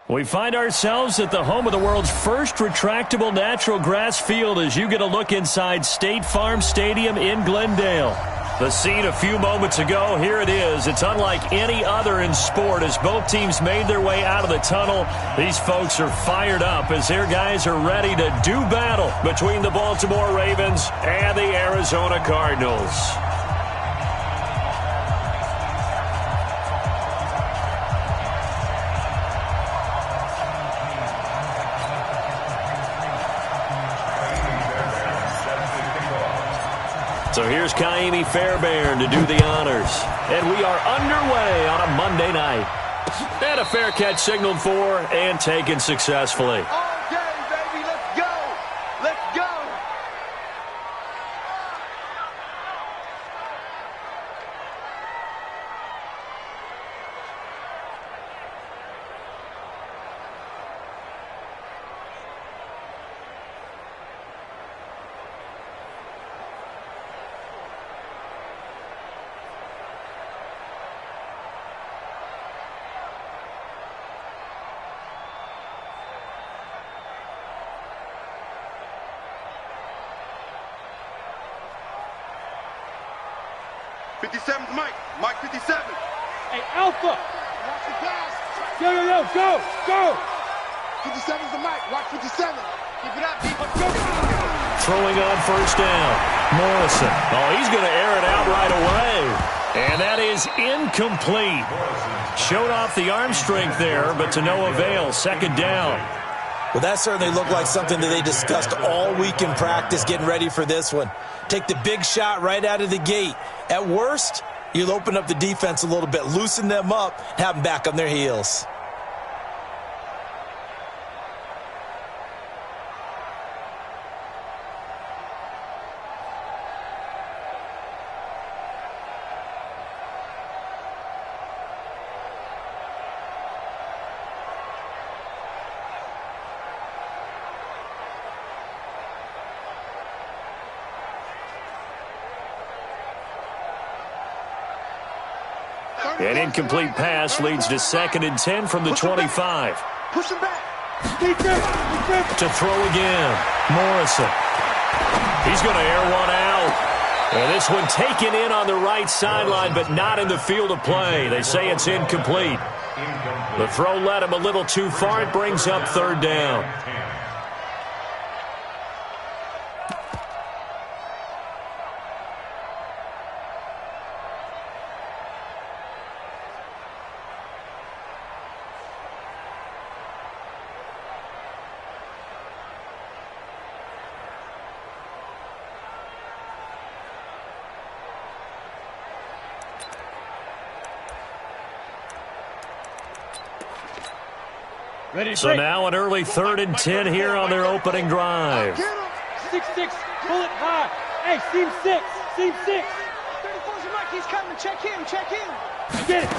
We find ourselves at the home of the world's first retractable natural grass field as you get a look inside State Farm Stadium in Glendale. The scene a few moments ago, here it is. It's unlike any other in sport as both teams made their way out of the tunnel. These folks are fired up as their guys are ready to do battle between the Baltimore Ravens and the Arizona Cardinals. So here's Kaimi Fairbairn to do the honors. And we are underway on a Monday night. And a fair catch signaled for and taken successfully. Okay, baby, let's go. Let's go. Mike 57. Hey, Alpha. Watch the pass. Yo, go. 57's the Mike. Watch 57. Keep it up, D. Let's go. Throwing on first down. Morrison. Oh, he's going to air it out right away. And that is incomplete. Showed off the arm strength there, but to no avail. Second down. Well, that certainly looked like something that they discussed all week in practice getting ready for this one. Take the big shot right out of the gate. At worst, you'll open up the defense a little bit, loosen them up, have them back on their heels. An incomplete pass leads to 2nd and 10 from the 25. Push him back. To throw again. Morrison. He's going to air one out. And this one taken in on the right sideline, but not in the field of play. They say it's incomplete. The throw led him a little too far. It brings up 3rd down. So now an early 3rd and 10 here on their opening drive. 6-6, pull it high. Hey, seam 6. 34's the Mike. He's coming. Check in. Get it.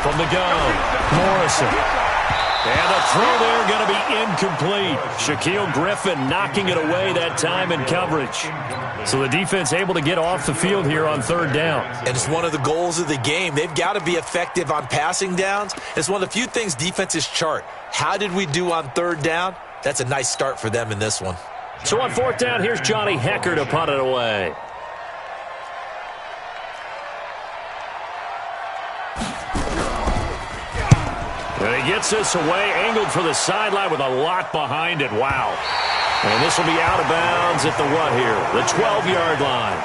From the gun, Morrison. And the throw there going to be incomplete. Shaquille Griffin knocking it away that time in coverage. So the defense able to get off the field here on 3rd down. And it's one of the goals of the game. They've got to be effective on passing downs. It's one of the few things defenses chart. How did we do on 3rd down? That's a nice start for them in this one. So on 4th down, here's Johnny Hecker to punt it away. And he gets this away, angled for the sideline with a lot behind it. Wow. And this will be out of bounds at the what here? The 12-yard line.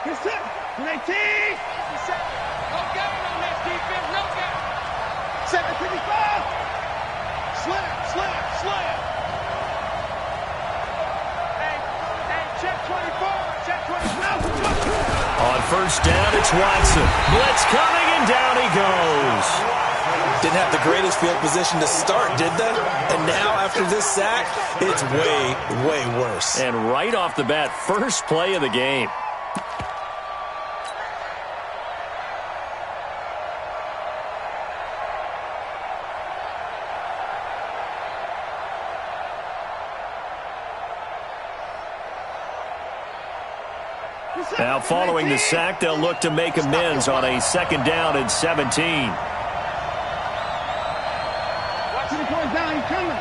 Here's 19. 57. No going on that defense. No going. 755. Slam. Hey, check 24. Check 24. On first down, it's Watson. Blitz coming, and down he goes. Didn't have the greatest field position to start, did they? And now, after this sack, it's way worse. And right off the bat, first play of the game. Now following the sack, they'll look to make amends on a 2nd down and 17. Watch the point down, he's coming.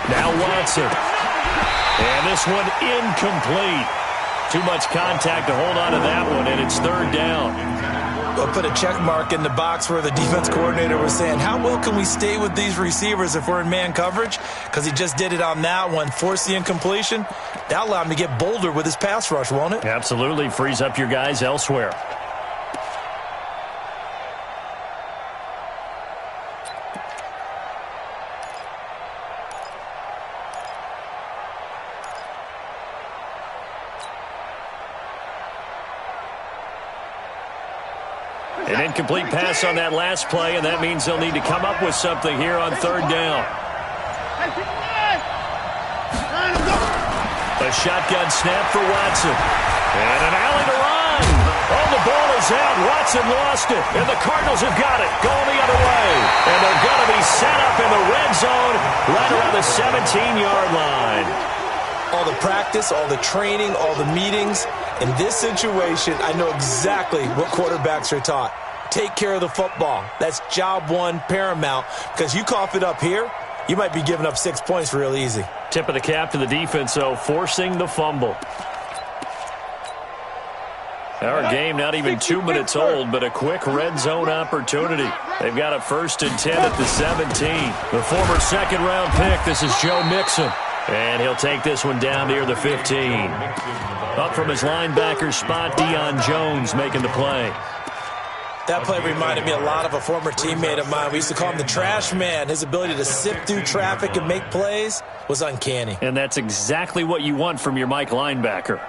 Now Watson. And this one incomplete. Too much contact to hold on to that one, and it's 3rd down. We'll put a check mark in the box where the defense coordinator was saying, how well can we stay with these receivers if we're in man coverage? Because he just did it on that one, forced the incompletion. That'll allow him to get bolder with his pass rush, won't it? Absolutely. Frees up your guys elsewhere. An incomplete pass on that last play, and that means they'll need to come up with something here on 3rd down. A shotgun snap for Watson. And an alley to run. Oh, the ball is out. Watson lost it. And the Cardinals have got it. Going the other way. And they're going to be set up in the red zone right around the 17-yard line. All the practice, all the training, all the meetings. In this situation, I know exactly what quarterbacks are taught. Take care of the football. That's job one, paramount. Because you cough it up here, you might be giving up 6 points real easy. Tip of the cap to the defense, though, forcing the fumble. Our game not even 2 minutes old, but a quick red zone opportunity. They've got a 1st and 10 at the 17. The former 2nd-round pick, this is Joe Mixon. And he'll take this one down near the 15. Up from his linebacker spot, Deion Jones making the play. That play reminded me a lot of a former teammate of mine. We used to call him the trash man. His ability to sift through traffic and make plays was uncanny. And that's exactly what you want from your Mike linebacker.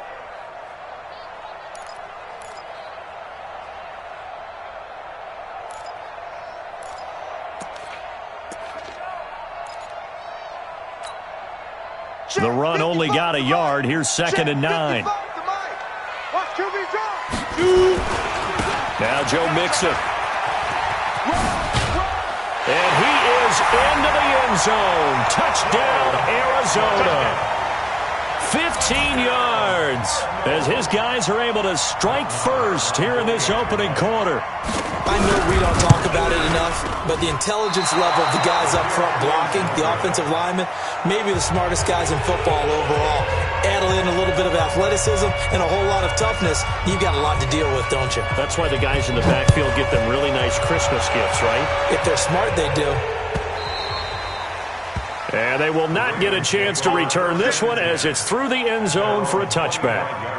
The run only got a yard. Here's 2nd and 9. Now Joe Mixon. And he is into the end zone. Touchdown, Arizona. 15 yards as his guys are able to strike first here in this opening quarter. I know we don't talk about it enough, but the intelligence level of the guys up front blocking, the offensive linemen, maybe the smartest guys in football overall. Add in a little bit of athleticism and a whole lot of toughness, you've got a lot to deal with, don't you? That's why the guys in the backfield get them really nice Christmas gifts, right? If they're smart, they do. And they will not get a chance to return this one as it's through the end zone for a touchback.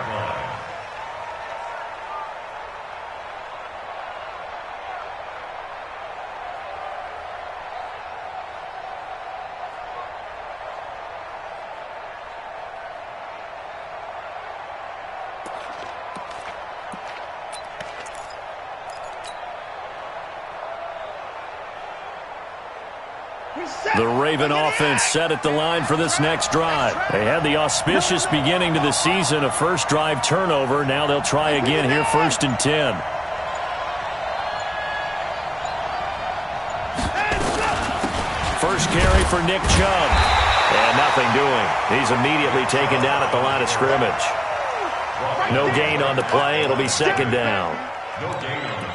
The Raven offense set at the line for this next drive. They had the auspicious beginning to the season, a first drive turnover. Now they'll try again here, 1st and 10. First carry for Nick Chubb. And nothing doing. He's immediately taken down at the line of scrimmage. No gain on the play. It'll be 2nd down.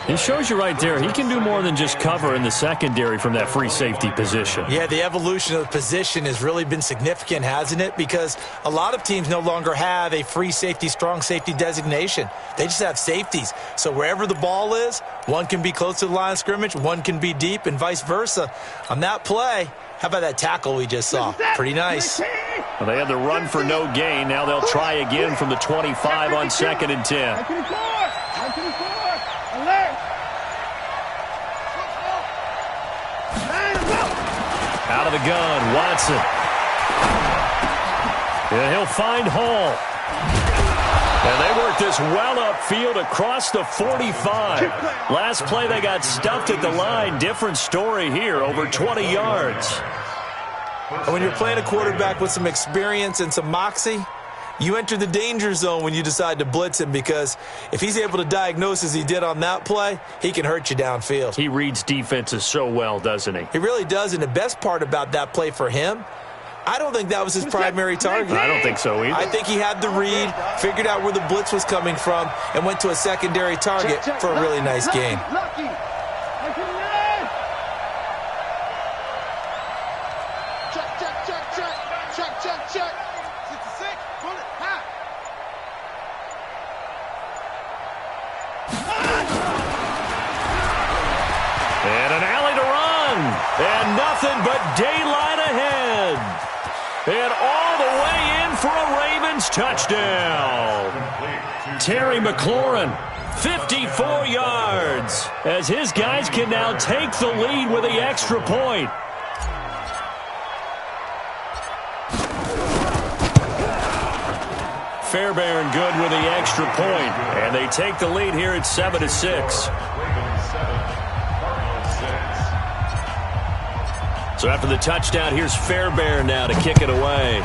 It shows you right there, he can do more than just cover in the secondary from that free safety position. Yeah, the evolution of the position has really been significant, hasn't it? Because a lot of teams no longer have a free safety, strong safety designation. They just have safeties. So wherever the ball is, one can be close to the line of scrimmage, one can be deep, and vice versa. On that play, how about that tackle we just saw? Pretty nice. Well, they had the run for no gain. Now they'll try again from the 25 on 2nd and 10. Out of the gun, Watson. And he'll find Hall. And they work this well upfield across the 45. Last play they got stuffed at the line. Different story here, over 20 yards. And when you're playing a quarterback with some experience and some moxie, You enter the danger zone when you decide to blitz him, because if he's able to diagnose as he did on that play, he can hurt you downfield. He reads defenses so well, doesn't he? He really does, and the best part about that play for him, I don't think that was his primary target. I don't think so either. I think he had the read, figured out where the blitz was coming from, and went to a secondary target for a really nice gain. And an alley to run. And nothing but daylight ahead. And all the way in for a Ravens touchdown. Terry McLaurin, 54 yards, as his guys can now take the lead with the extra point. Fairbairn good with the extra point, and they take the lead here at 7-6. So after the touchdown, here's Fairbairn now to kick it away.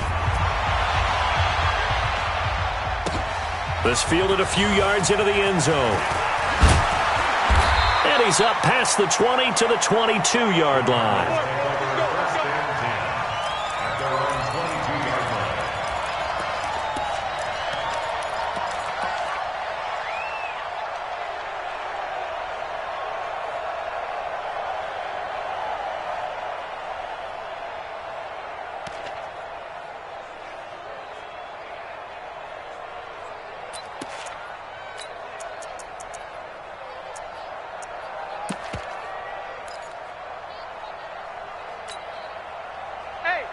This fielded a few yards into the end zone. And he's up past the 20 to the 22-yard line.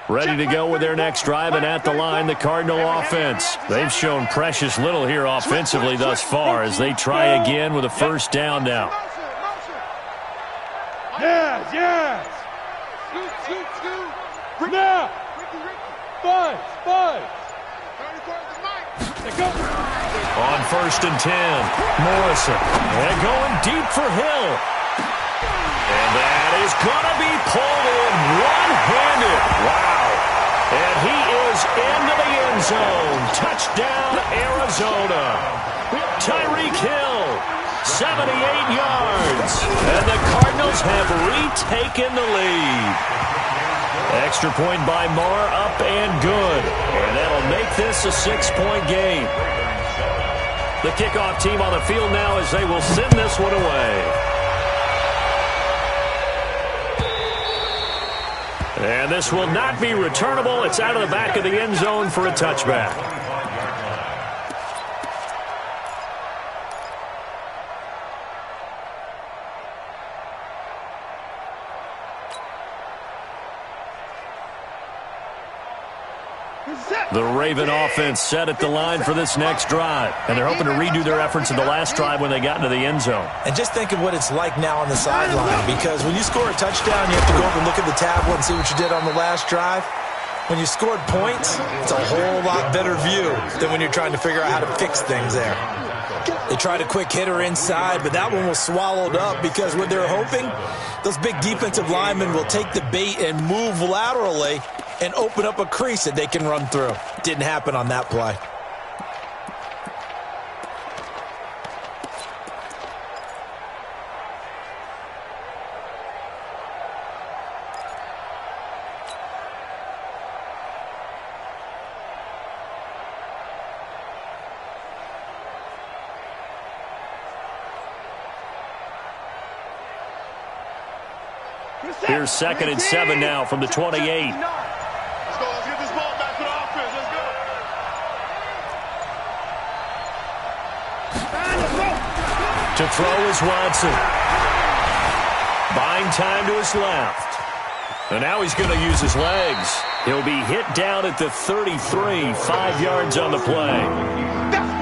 Ready to go with their next drive, and at the line, the Cardinal offense. They've shown precious little here offensively thus far as they try again with a first down now. Yes, yes. Now. Five. On 1st and 10, Morrison. And going deep for Hill. And that is going to be pulled in one-handed. Wow. And he is into the end zone. Touchdown, Arizona. Tyreek Hill, 78 yards. And the Cardinals have retaken the lead. Extra point by Marr, up and good. And that'll make this a 6-point game. The kickoff team on the field now as they will send this one away. And this will not be returnable. It's out of the back of the end zone for a touchback. The Raven offense set at the line for this next drive. And they're hoping to redo their efforts in the last drive when they got into the end zone. And just think of what it's like now on the sideline, because when you score a touchdown, you have to go up and look at the tablet and see what you did on the last drive. When you scored points, it's a whole lot better view than when you're trying to figure out how to fix things there. They tried a quick hitter inside, but that one was swallowed up because what they're hoping, those big defensive linemen will take the bait and move laterally and open up a crease that they can run through. Didn't happen on that play. Here's 2nd and 7 now from the 28. Let's get this ball back to the offense. Let's go. To throw is Watson. Buying time to his left. And now he's going to use his legs. He'll be hit down at the 33, 5 yards on the play.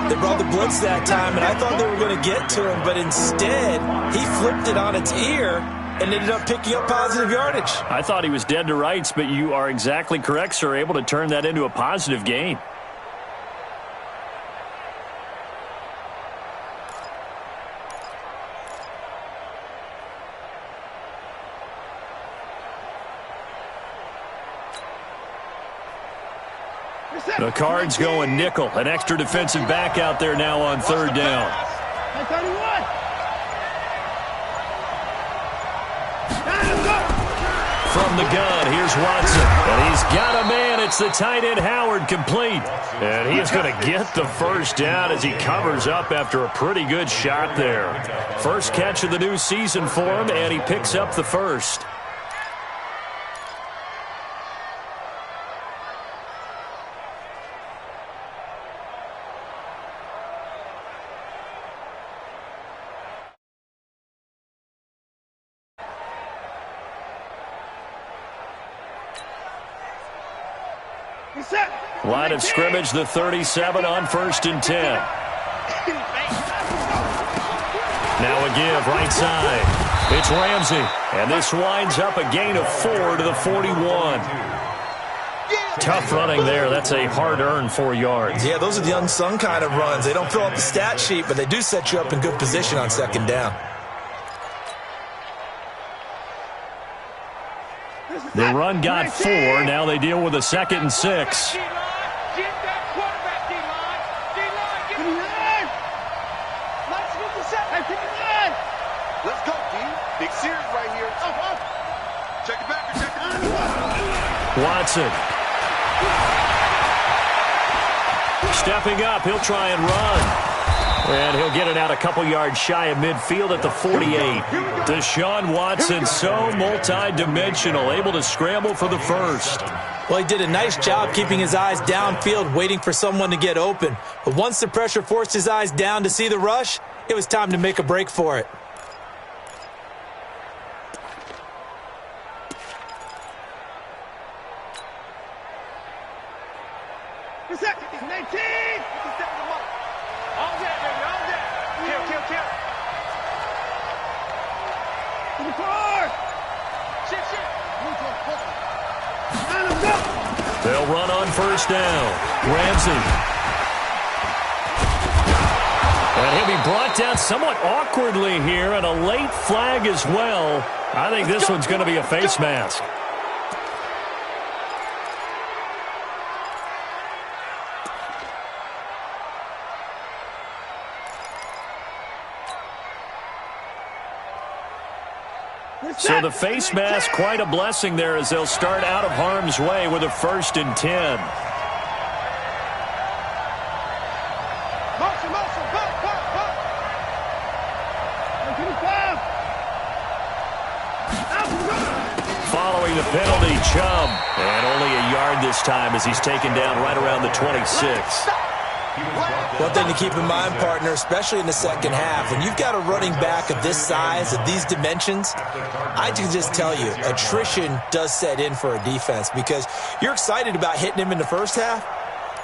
They brought the blitz that time, and I thought they were going to get to him, but instead, he flipped it on its ear and ended up picking up positive yardage. I thought he was dead to rights, but you are exactly correct, sir, able to turn that into a positive gain. The Cards going nickel. An extra defensive back out there now on third down. From the gun, here's Watson. And he's got a man. It's the tight end Howard, complete. And he is going to get the first down as he covers up after a pretty good shot there. First catch of the new season for him, and he picks up the first. Line of scrimmage, the 37 on 1st and 10. Now a give, right side. It's Ramsey. And this winds up a gain of 4 to the 41. Tough running there. That's a hard-earned 4 yards. Yeah, those are the unsung kind of runs. They don't fill up the stat sheet, but they do set you up in good position on 2nd down. The run got 4. Now they deal with a 2nd and 6. Let's go, D. Big series right here. Check it back. Check it. Watson. Stepping up. He'll try and run. And he'll get it out a couple yards shy of midfield at the 48. Deshaun Watson, so multi-dimensional, able to scramble for the first. Well, he did a nice job keeping his eyes downfield, waiting for someone to get open. But once the pressure forced his eyes down to see the rush, it was time to make a break for it. They'll run on 1st down. Ramsey. And he'll be brought down somewhat awkwardly here, and a late flag as well. I think this one's going to be a face mask. So the face mask, quite a blessing there as they'll start out of harm's way with a 1st and 10. Following the penalty, Chubb. And only a yard this time as he's taken down right around the 26. One thing to keep in mind, partner, especially in the 2nd half, when you've got a running back of this size, of these dimensions, I can just tell you, attrition does set in for a defense because you're excited about hitting him in the 1st half,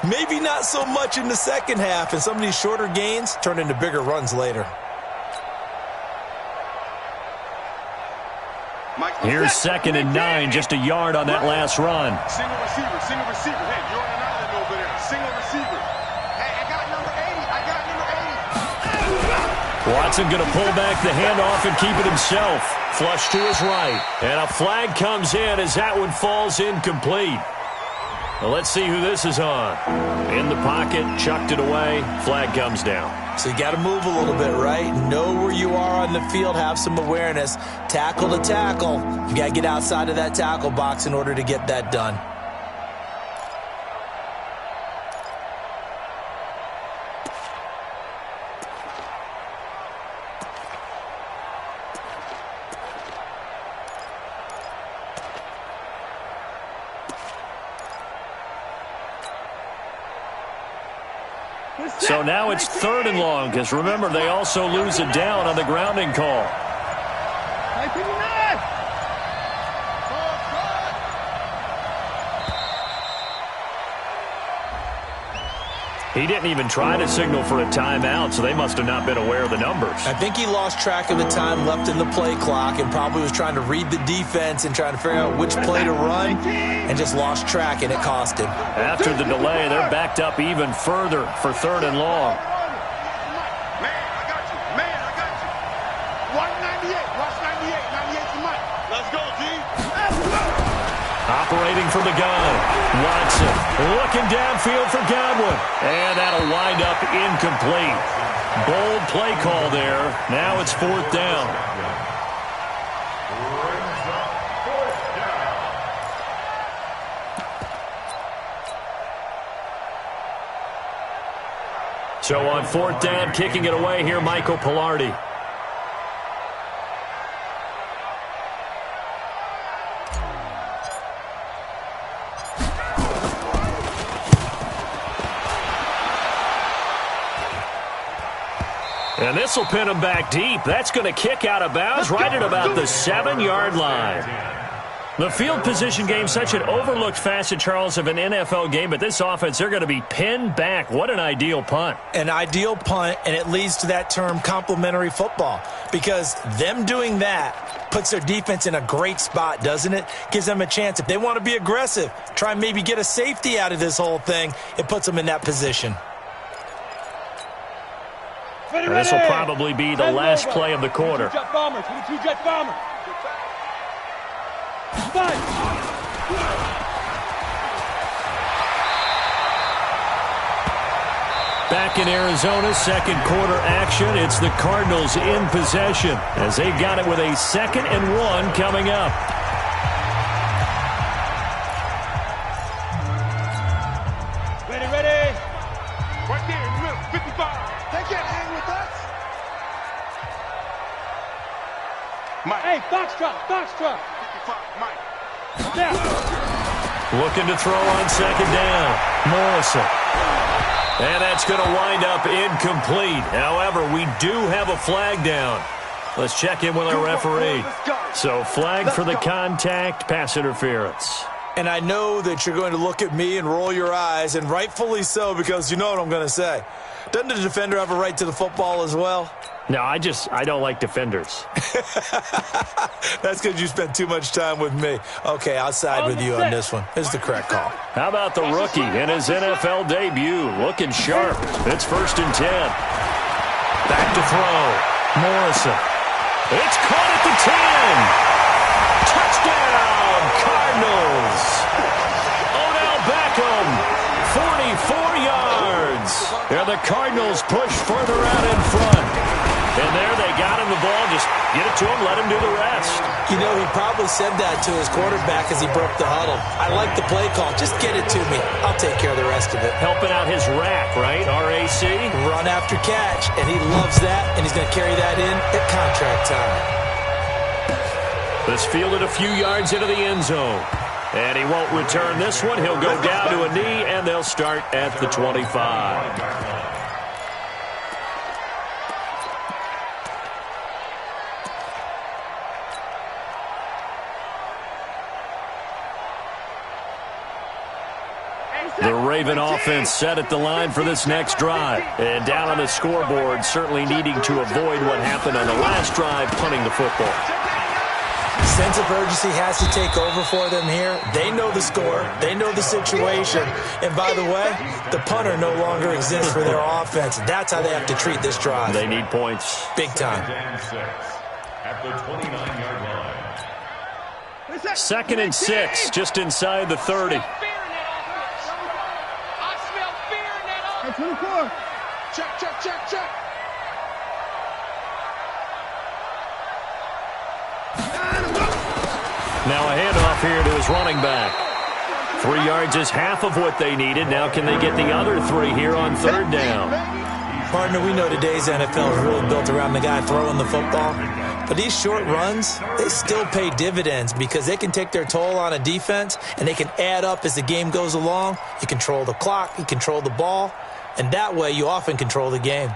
maybe not so much in the 2nd half, and some of these shorter gains turn into bigger runs later. Here's 2nd and 9, just a yard on that last run. Single receiver, single receiver. Hey, you're on an island over there. Single receiver. Hey, I got number 80. Watson going to pull back the handoff and keep it himself. Flush to his right. And a flag comes in as that one falls incomplete. Well, let's see who this is on. In the pocket, chucked it away. Flag comes down. So you got to move a little bit, right? Know where you are on the field, have some awareness. Tackle to tackle. You got to get outside of that tackle box in order to get that done. So now it's 3rd and long, because remember, they also lose a down on the grounding call. He didn't even try to signal for a timeout, so they must have not been aware of the numbers. I think he lost track of the time left in the play clock and probably was trying to read the defense and trying to figure out which play to run and just lost track, and it cost him. After the delay, they're backed up even further for 3rd and long. Man, I got you. Man, I got you. Watch 98. Watch 98. 98's the mic. Let's go, G. Separating from the gun. Watson looking downfield for Godwin. And that'll wind up incomplete. Bold play call there. Now it's 4th down. So on 4th down, kicking it away here, Michael Pilardi. And this will pin him back deep. That's going to kick out of bounds right at about the 7-yard line. The field position game, such an overlooked facet, Charles, of an NFL game, but this offense, they're going to be pinned back. What an ideal punt. An ideal punt, and it leads to that term complementary football, because them doing that puts their defense in a great spot, doesn't it? Gives them a chance. If they want to be aggressive, try and maybe get a safety out of this whole thing, it puts them in that position. This will probably be the last play of the quarter. Jet bombers, two jet bombers. Back in Arizona, second quarter action. It's the Cardinals in possession as they've got it with a 2nd and 1 coming up. Ready. Right there in the middle, 55. They can't hang with us. Mike. Hey, Foxtrot. 55, Mike. Snap. Looking to throw on 2nd down. Morrison. And that's going to wind up incomplete. However, we do have a flag down. Let's check in with our referee. So flag for the contact, pass interference. And I know that you're going to look at me and roll your eyes, and rightfully so, because you know what I'm going to say. Doesn't the defender have a right to the football as well? No, I don't like defenders. That's because you spent too much time with me. Okay, I'll side with you on this one. This is the correct call. How about the rookie in his NFL debut? Looking sharp. It's 1st and 10. Back to throw. Morrison. It's caught at the 10. Touchdown, Cardinals. Odell Beckham, 44 yards. And the Cardinals push further out in front. And there they got him the ball. Just get it to him, let him do the rest. You know, he probably said that to his quarterback as he broke the huddle. I like the play call. Just get it to me. I'll take care of the rest of it. Helping out his rack, right? RAC? Run after catch. And he loves that, and he's going to carry that in at contract time. This fielded a few yards into the end zone. And he won't return this one. He'll go down to a knee, and they'll start at the 25. The Raven offense set at the line for this next drive. And down on the scoreboard, certainly needing to avoid what happened on the last drive, punting the football. Sense of urgency has to take over for them here. They know the score. They know the situation. And by the way, the punter no longer exists for their offense. That's how they have to treat this drive. They need points. Big time. At the 29-yard line. 2nd and 6, just inside the 30. Hey, 24. Check. Now a handoff here to his running back. 3 yards is half of what they needed. Now can they get the other 3 here on 3rd down? Partner, we know today's NFL is really built around the guy throwing the football. But these short runs, they still pay dividends because they can take their toll on a defense and they can add up as the game goes along. You control the clock, you control the ball, and that way you often control the game.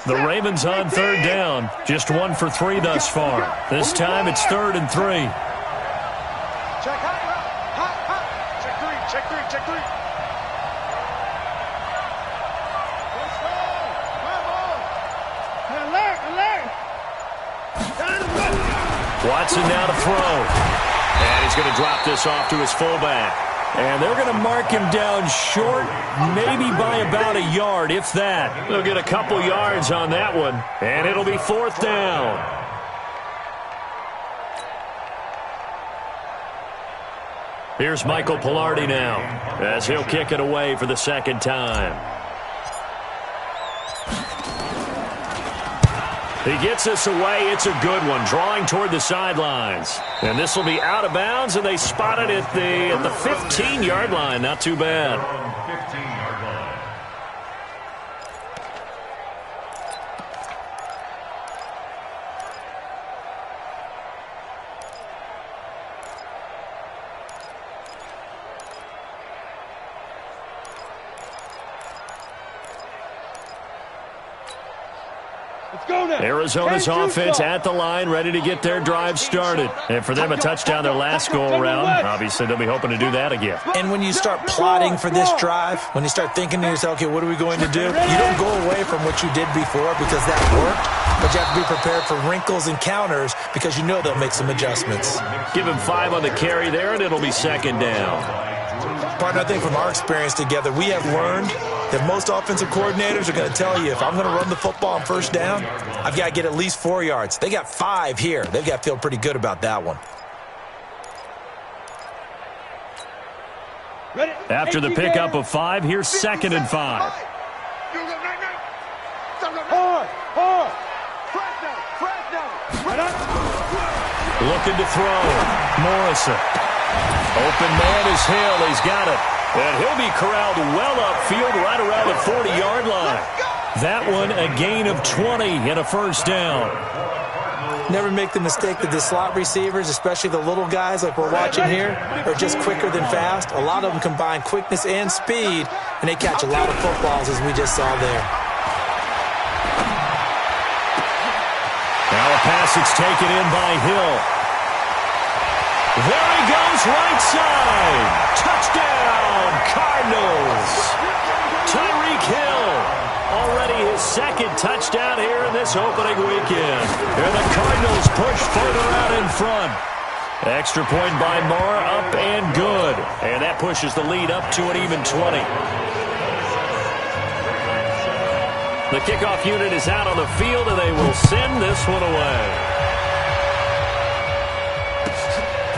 The Ravens on 3rd down. Just 1 for 3 thus far. This time it's 3rd and 3. Check high. Check 3. Alert. Watson now to throw. And he's going to drop this off to his fullback. And they're going to mark him down short, maybe by about a yard, if that. They'll get a couple yards on that one, and it'll be 4th down. Here's Michael Pilardi now, as he'll kick it away for the 2nd time. He gets this away. It's a good one, drawing toward the sidelines. And this will be out of bounds, and they spot it at the 15-yard line. Not too bad. 15-yard line. Arizona's offense at the line, ready to get their drive started. And for them, a touchdown their last go-around. Obviously, they'll be hoping to do that again. And when you start plotting for this drive, when you start thinking to yourself, okay, what are we going to do? You don't go away from what you did before because that worked, but you have to be prepared for wrinkles and counters because you know they'll make some adjustments. Give him 5 on the carry there, and it'll be 2nd down. Partner, I think from our experience together, we have learned that most offensive coordinators are going to tell you, if I'm going to run the football on 1st down, I've got to get at least 4 yards. They got 5 here. They've got to feel pretty good about that one. After the pickup of 5, here's 2nd and 5. Looking to throw. Morrison. Open man is Hill. He's got it. And he'll be corralled well upfield right around the 40-yard line. That one a gain of 20 and a 1st down. Never make the mistake that the slot receivers, especially the little guys like we're watching here, are just quicker than fast. A lot of them combine quickness and speed, and they catch a lot of footballs, as we just saw there. Now a pass that's taken in by Hill. There he goes, right side. Touchdown, Cardinals. Tyreek Hill. Already his 2nd touchdown here in this opening weekend. And the Cardinals push further out in front. Extra point by Moore, up and good. And that pushes the lead up to an even 20. The kickoff unit is out on the field, and they will send this one away.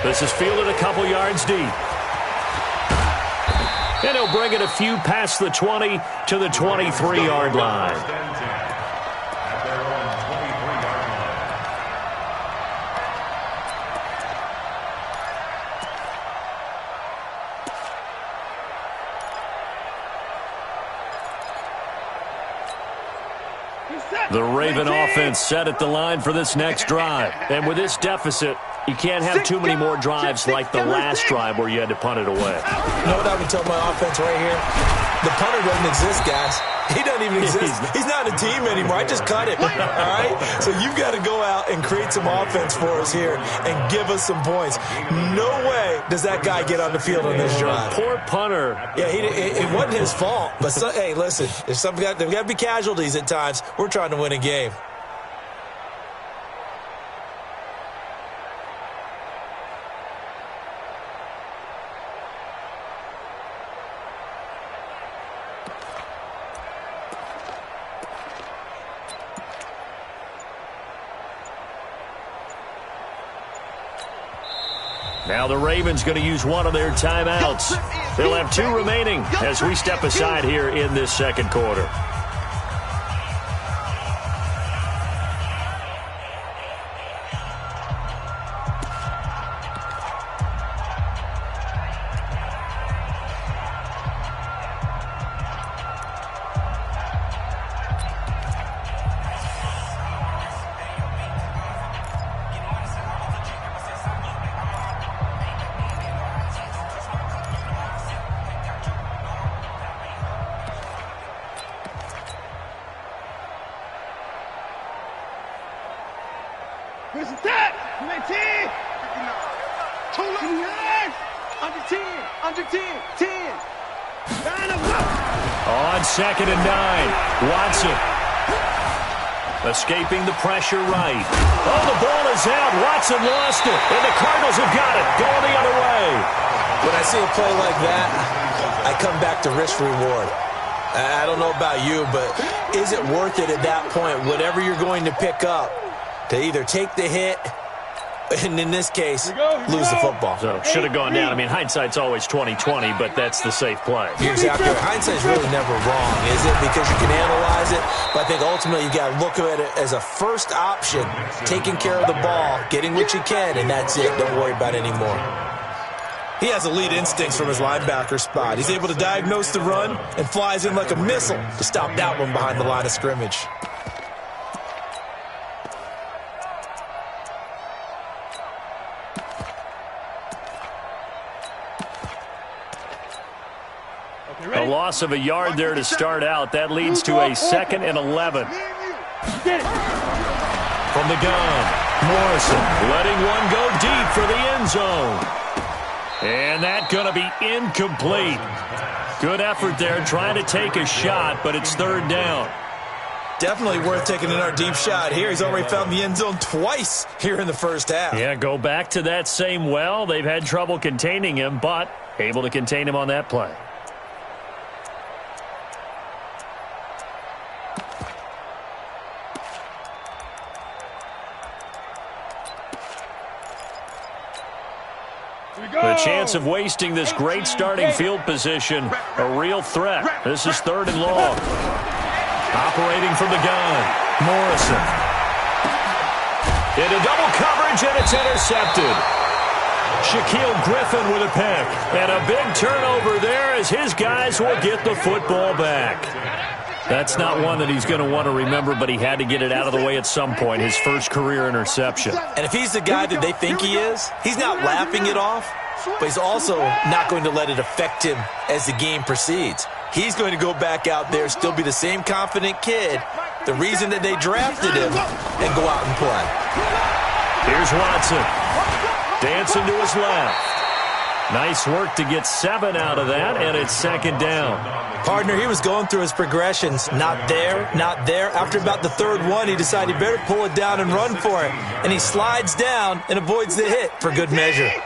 This is fielded a couple yards deep. And he'll bring it a few past the 20 to the 23-yard line. At their own 23-yard line. The Raven offense set at the line for this next drive. And with this deficit, you can't have too many more drives like the last drive where you had to punt it away. You know what I would tell my offense right here? The punter doesn't exist, guys. He doesn't even exist. He's not a team anymore. I just cut him, all right? So you've got to go out and create some offense for us here and give us some points. No way does that guy get on the field on this drive. Poor punter. Yeah, it wasn't his fault. But, hey, listen, if there's got to be casualties at times. We're trying to win a game. Now the Ravens going to use one of their timeouts. They'll have 2 remaining as we step aside here in this 2nd quarter. On 2nd and 9, Watson. Escaping the pressure right. Oh, the ball is out. Watson lost it. And the Cardinals have got it. Going the other way. When I see a play like that, I come back to risk reward. I don't know about you, but is it worth it at that point, whatever you're going to pick up, to either take the hit, and in this case, lose the football? So should have gone down. I mean, hindsight's always 20/20, but that's the safe play. You're exactly right. Hindsight's really never wrong, is it? Because you can analyze it, but I think ultimately you got to look at it as a first option, taking care of the ball, getting what you can, and that's it. Don't worry about it anymore. He has elite instincts from his linebacker spot. He's able to diagnose the run and flies in like a missile to stop that one behind the line of scrimmage. A loss of a yard there to start out. That leads to a 2nd and 11. From the gun, Morrison letting one go deep for the end zone. And that's going to be incomplete. Good effort there trying to take a shot, but it's 3rd down. Definitely worth taking another deep shot here. He's already found the end zone twice here in the first half. Yeah, go back to that same well. They've had trouble containing him, but able to contain him on that play. The chance of wasting this great starting field position, a real threat. This is 3rd and long. Operating from the gun, Morrison. Into double coverage, and it's intercepted. Shaquille Griffin with a pick. And a big turnover there as his guys will get the football back. That's not one that he's going to want to remember, but he had to get it out of the way at some point, his first career interception. And if he's the guy that they think he is, he's not laughing it off, but he's also not going to let it affect him as the game proceeds. He's going to go back out there, still be the same confident kid, the reason that they drafted him, and go out and play. Here's Watson, dancing to his left. Nice work to get 7 out of that, and it's 2nd down. Partner, he was going through his progressions. Not there, not there. After about the 3rd one, he decided he better pull it down and run for it. And he slides down and avoids the hit for good measure. And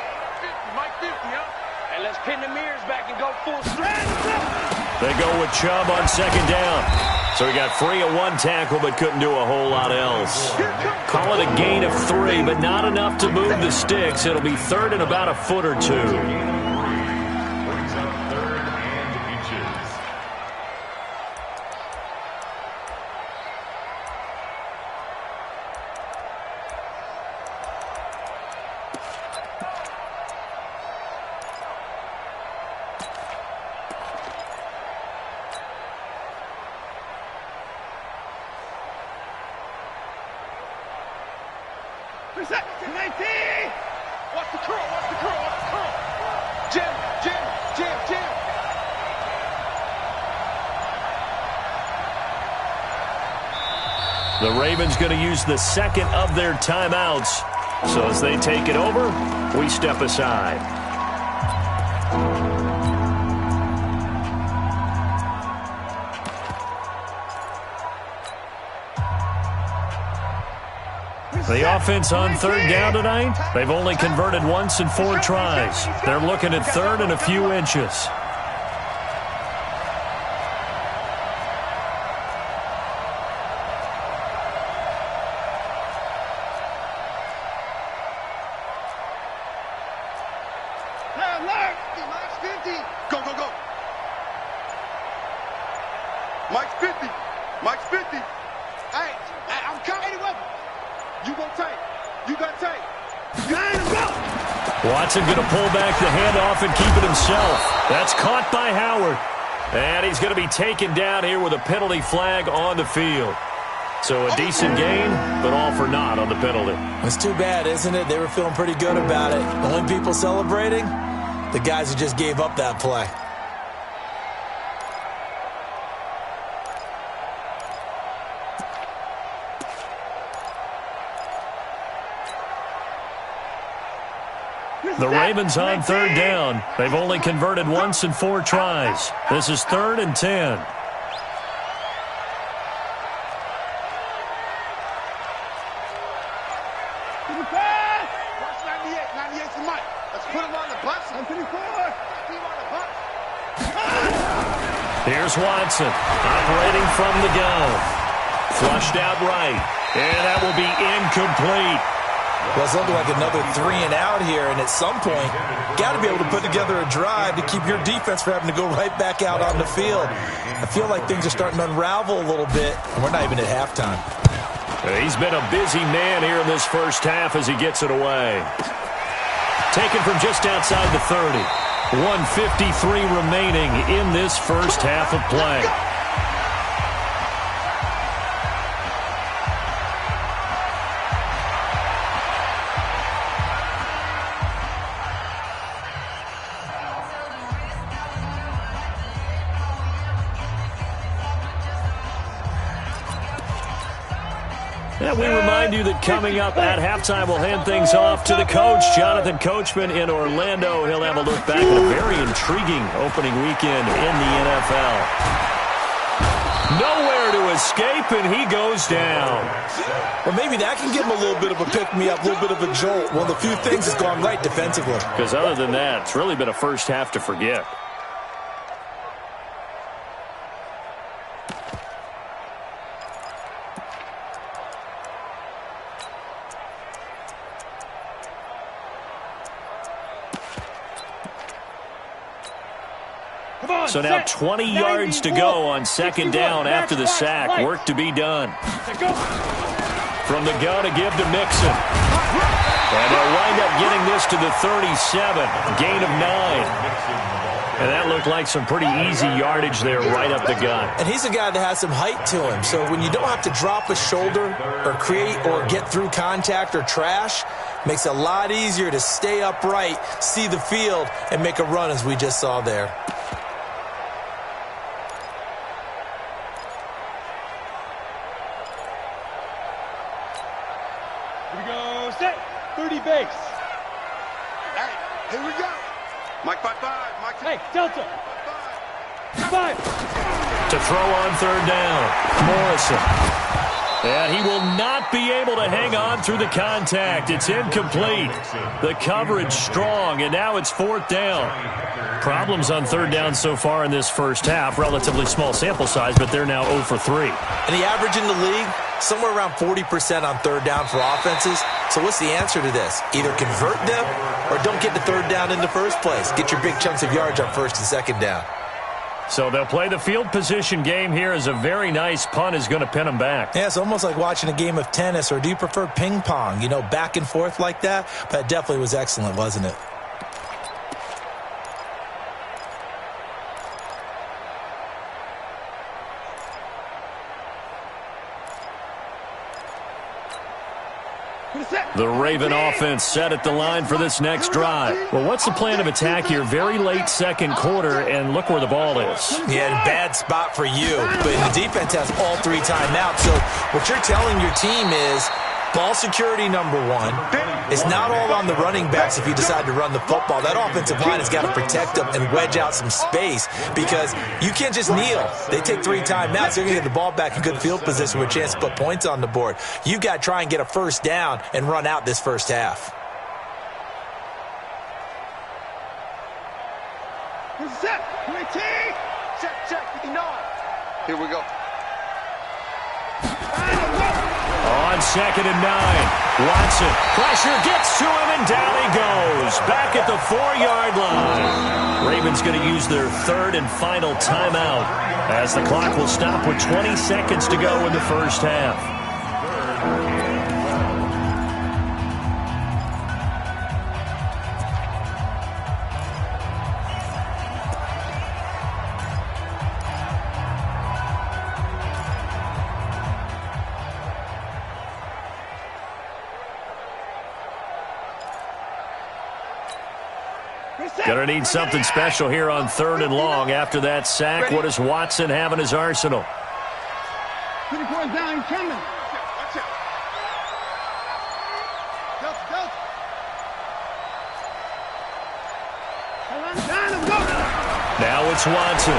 let's pin the mirrors back and go full strength. They go with Chubb on 2nd down. So he got free of 1 tackle, but couldn't do a whole lot else. Call it a gain of 3, but not enough to move the sticks. It'll be 3rd and about a foot or 2. Brings up 3rd and inches. Watch the curl, watch the curl, watch the curl. Jim, Jim, Jim, Jim. The Ravens going to use the 2nd of their timeouts. So as they take it over, we step aside. The offense on 3rd down tonight, they've only converted once in 4 tries. They're looking at 3rd and a few inches. Mike's 50. Go, go, go. Mike's 50. Mike's 50. Hey, I'm coming with him. You gonna take. You got take. Watson going to pull back the handoff and keep it himself. That's caught by Howard. And he's going to be taken down here with a penalty flag on the field. So a decent gain, but all for naught on the penalty. It's too bad, isn't it? They were feeling pretty good about it. The only people celebrating, the guys who just gave up that play. The Ravens on 3rd down. They've only converted once in 4 tries. This is 3rd and 10. Watch 98. 98's the Mike. Let's put him on the bus. 124. Here's Watson, operating from the gun. Flushed out right, and that will be incomplete. Well, it's looking like another 3 and out here, and at some point, got to be able to put together a drive to keep your defense from having to go right back out on the field. I feel like things are starting to unravel a little bit, and we're not even at halftime. He's been a busy man here in this first half as he gets it away. Taken from just outside the 30. 1:53 remaining in this first half of play. And we remind you that coming up at halftime, we'll hand things off to the coach, Jonathan Coachman in Orlando. He'll have a look back at a very intriguing opening weekend in the NFL. Nowhere to escape, and he goes down. Well, maybe that can give him a little bit of a pick-me-up, a little bit of a jolt. Well, the few things has gone right defensively. Because other than that, it's really been a first half to forget. So now 20 yards to go on second down after the sack. Work to be done. From the gun to give to Mixon. And they'll wind up getting this to the 37. Gain of 9. And that looked like some pretty easy yardage there right up the gut. And he's a guy that has some height to him. So when you don't have to drop a shoulder or create or get through contact or trash, makes it a lot easier to stay upright, see the field, and make a run as we just saw there. Here we go, set, 30 base. Hey, here we go. Mike 5-5. Mike. Hey, Delta. 5. To throw on third down, Morrison. And he will not be able to hang on through the contact. It's incomplete. The coverage strong, and now it's fourth down. Problems on third down so far in this first half. Relatively small sample size, but they're now 0 for 3. And the average in the league, somewhere around 40% on third down for offenses. So what's the answer to this? Either convert them or don't get to third down in the first place. Get your big chunks of yards on first and second down. So they'll play the field position game here as a very nice punt is going to pin them back. Yeah, it's almost like watching a game of tennis, or do you prefer ping pong? You know, back and forth like that? But it definitely was excellent, wasn't it? The Raven offense set at the line for this next drive. Well, what's the plan of attack here? Very late second quarter, and look where the ball is. Yeah, bad spot for you. But the defense has all 3 timeouts. So what you're telling your team is ball security number 1. It's not all on the running backs if you decide to run the football. That offensive line has got to protect them and wedge out some space because you can't just kneel. They take 3 timeouts. They're going to get the ball back in good field position with a chance to put points on the board. You got to try and get a first down and run out this first half. Set. Check. 59. Here we go. On second and 9, Watson. Pressure gets to him, and down he goes. Back at the 4-yard line. Ravens going to use their third and final timeout as the clock will stop with 20 seconds to go in the first half. Going to need something special here on third and long. After that sack, what does Watson have in his arsenal? Down, coming. Watch out. Now it's Watson.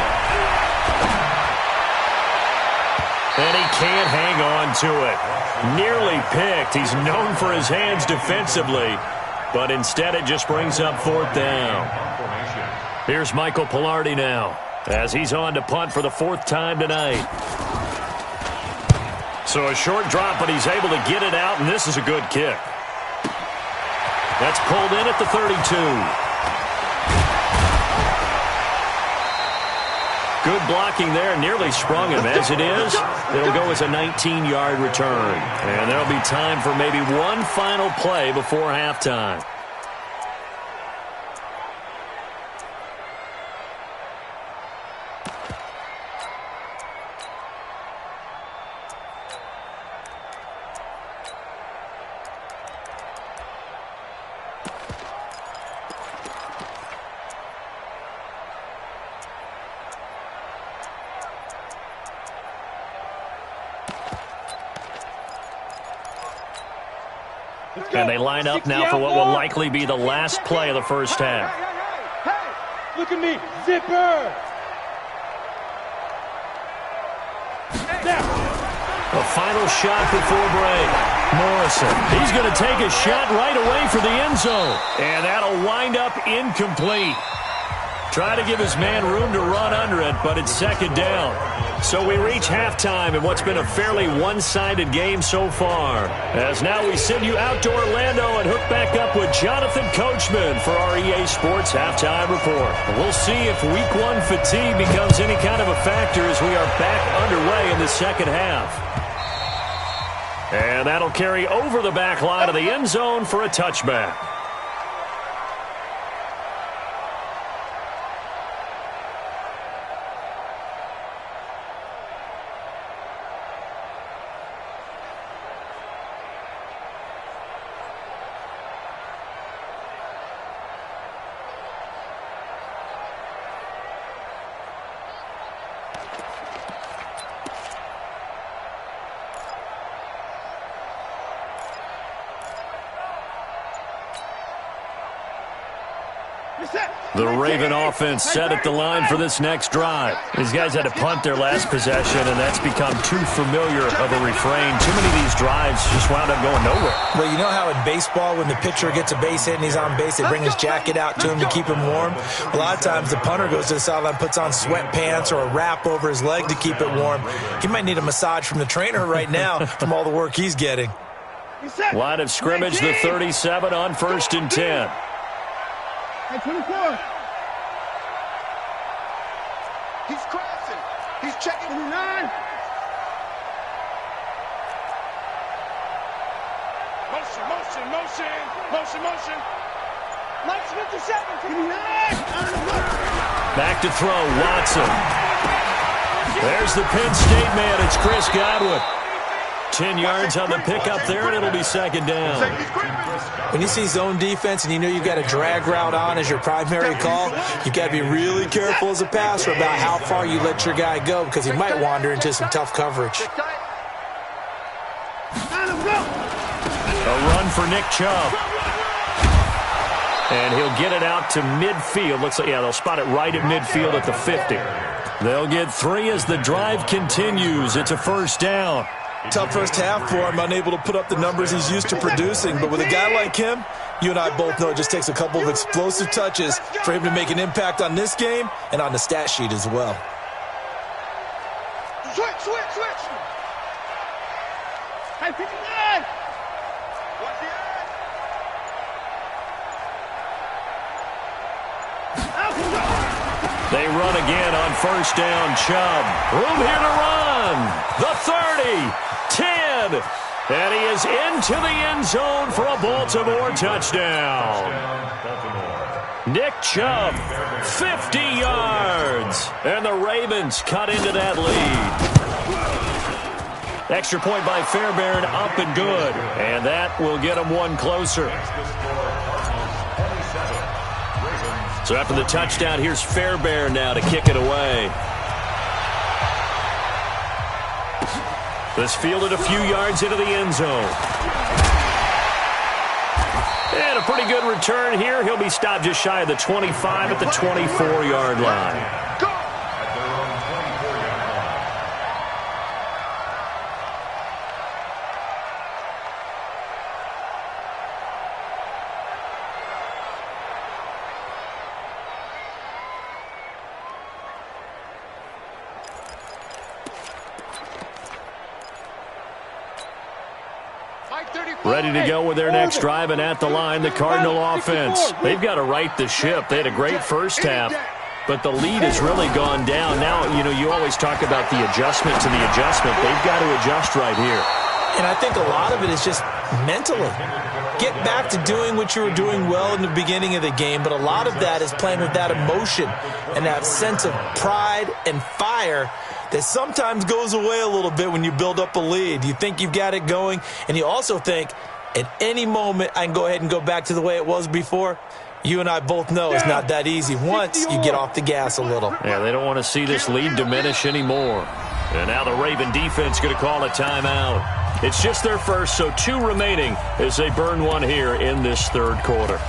And he can't hang on to it. Nearly picked. He's known for his hands defensively. But instead, it just brings up fourth down. Here's Michael Pilardi now. as he's on to punt for the 4th time tonight. So a short drop, but he's able to get it out, and this is a good kick. That's pulled in at the 32. Good blocking there, nearly sprung him. As it is, it'll go as a 19-yard return. And there'll be time for maybe one final play before halftime. And they line up now for what will likely be the last play of the first half. Hey, look at me, zipper. The final shot before break. Morrison, he's going to take a shot right away for the end zone. And that'll wind up incomplete. Try to give his man room to run under it, but it's 2nd down. So we reach halftime in what's been a fairly one-sided game so far. As now we send you out to Orlando and hook back up with Jonathan Coachman for our EA Sports Halftime Report. We'll see if Week 1 fatigue becomes any kind of a factor as we are back underway in the second half. And that'll carry over the back line of the end zone for a touchback. The Raven offense set at the line for this next drive. These guys had to punt their last possession, and that's become too familiar of a refrain. Too many of these drives just wound up going nowhere. Well, you know how in baseball, when the pitcher gets a base hit and he's on base, they bring his jacket out to him to keep him warm? A lot of times the punter goes to the sideline, puts on sweatpants or a wrap over his leg to keep it warm. He might need a massage from the trainer right now from all the work he's getting. Line of scrimmage, the 37 on 1st and 10. Hey, 24. He's crossing. He's checking. 29. Motion. Mike's 57. 29. Back to throw, Watson. There's the Penn State man. It's Chris Godwin. 10 yards on the pickup there, and it'll be 2nd down. When you see zone defense and you know you've got a drag route on as your primary call, you've got to be really careful as a passer about how far you let your guy go because he might wander into some tough coverage. A run for Nick Chubb. And he'll get it out to midfield. Looks like, yeah, they'll spot it right at midfield at the 50. They'll get 3 as the drive continues. It's a 1st down. Tough first half for him, unable to put up the numbers he's used to producing. But with a guy like him, you and I both know it just takes a couple of explosive touches for him to make an impact on this game and on the stat sheet as well. Switch. Hey, 59. What's the They run again on 1st down. Chubb. Room here to run. The 30. 10. And he is into the end zone for a Baltimore touchdown. Nick Chubb, 50 yards. And the Ravens cut into that lead. Extra point by Fairbairn, up and good. And that will get them one closer. So after the touchdown, here's Fairbairn now to kick it away. This fielded a few yards into the end zone. And a pretty good return here. He'll be stopped just shy of the 25 at the 24-yard line. Ready to go with their next drive, and at the line, the Cardinal offense. They've got to right the ship. They had a great first half, but the lead has really gone down. Now, you always talk about the adjustment to the adjustment. They've got to adjust right here. And I think a lot of it is just mentally. Get back to doing what you were doing well in the beginning of the game, but a lot of that is playing with that emotion and that sense of pride and fire that sometimes goes away a little bit when you build up a lead. You think you've got it going, and you also think at any moment I can go ahead and go back to the way it was before. You and I both know it's not that easy once you get off the gas a little. Yeah, they don't want to see this lead diminish anymore. And now the Raven defense going to call a timeout. It's just their first, so 2 remaining as they burn one here in this third quarter.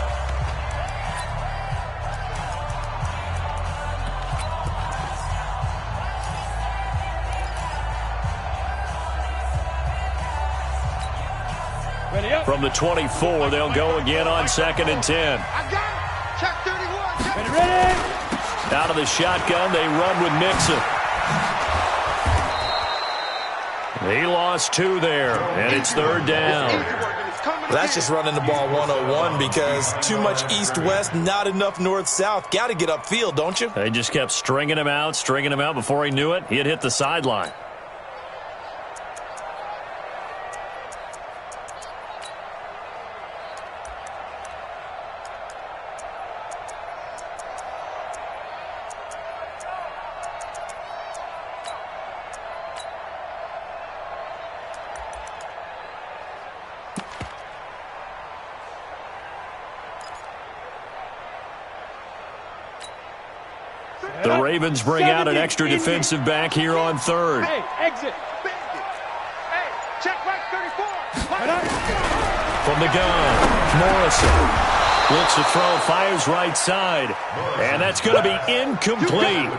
From the 24, they'll go again on 2nd and 10. I got it. Check 31. Ready. Out of the shotgun, they run with Mixon. He lost 2 there, and it's 3rd down. That's just running the ball 101 because too much east-west, not enough north-south. Got to get upfield, don't you? They just kept stringing him out before he knew it. He had hit the sideline. The Ravens bring out an extra defensive back here on 3rd. Hey, exit. Hey, check right 34. From the gun, Morrison looks to throw, fires right side, and that's going to be incomplete.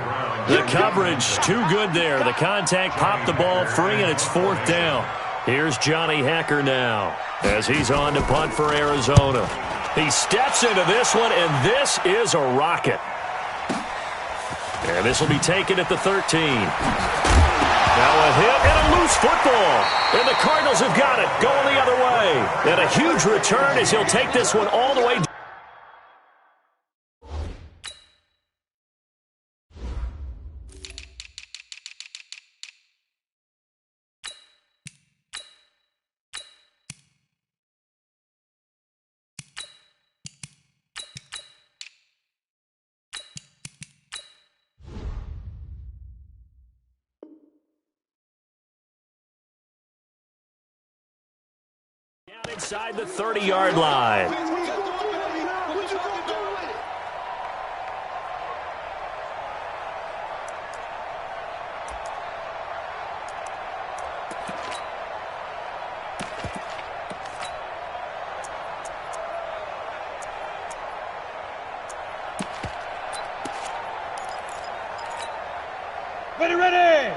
The coverage too good there. The contact popped the ball free, and it's 4th down. Here's Johnny Hecker now as he's on to punt for Arizona. He steps into this one, and this is a rocket. And this will be taken at the 13. Now a hit and a loose football. And the Cardinals have got it, going the other way. And a huge return as he'll take this one all the way. Inside the 30-yard line. Ready.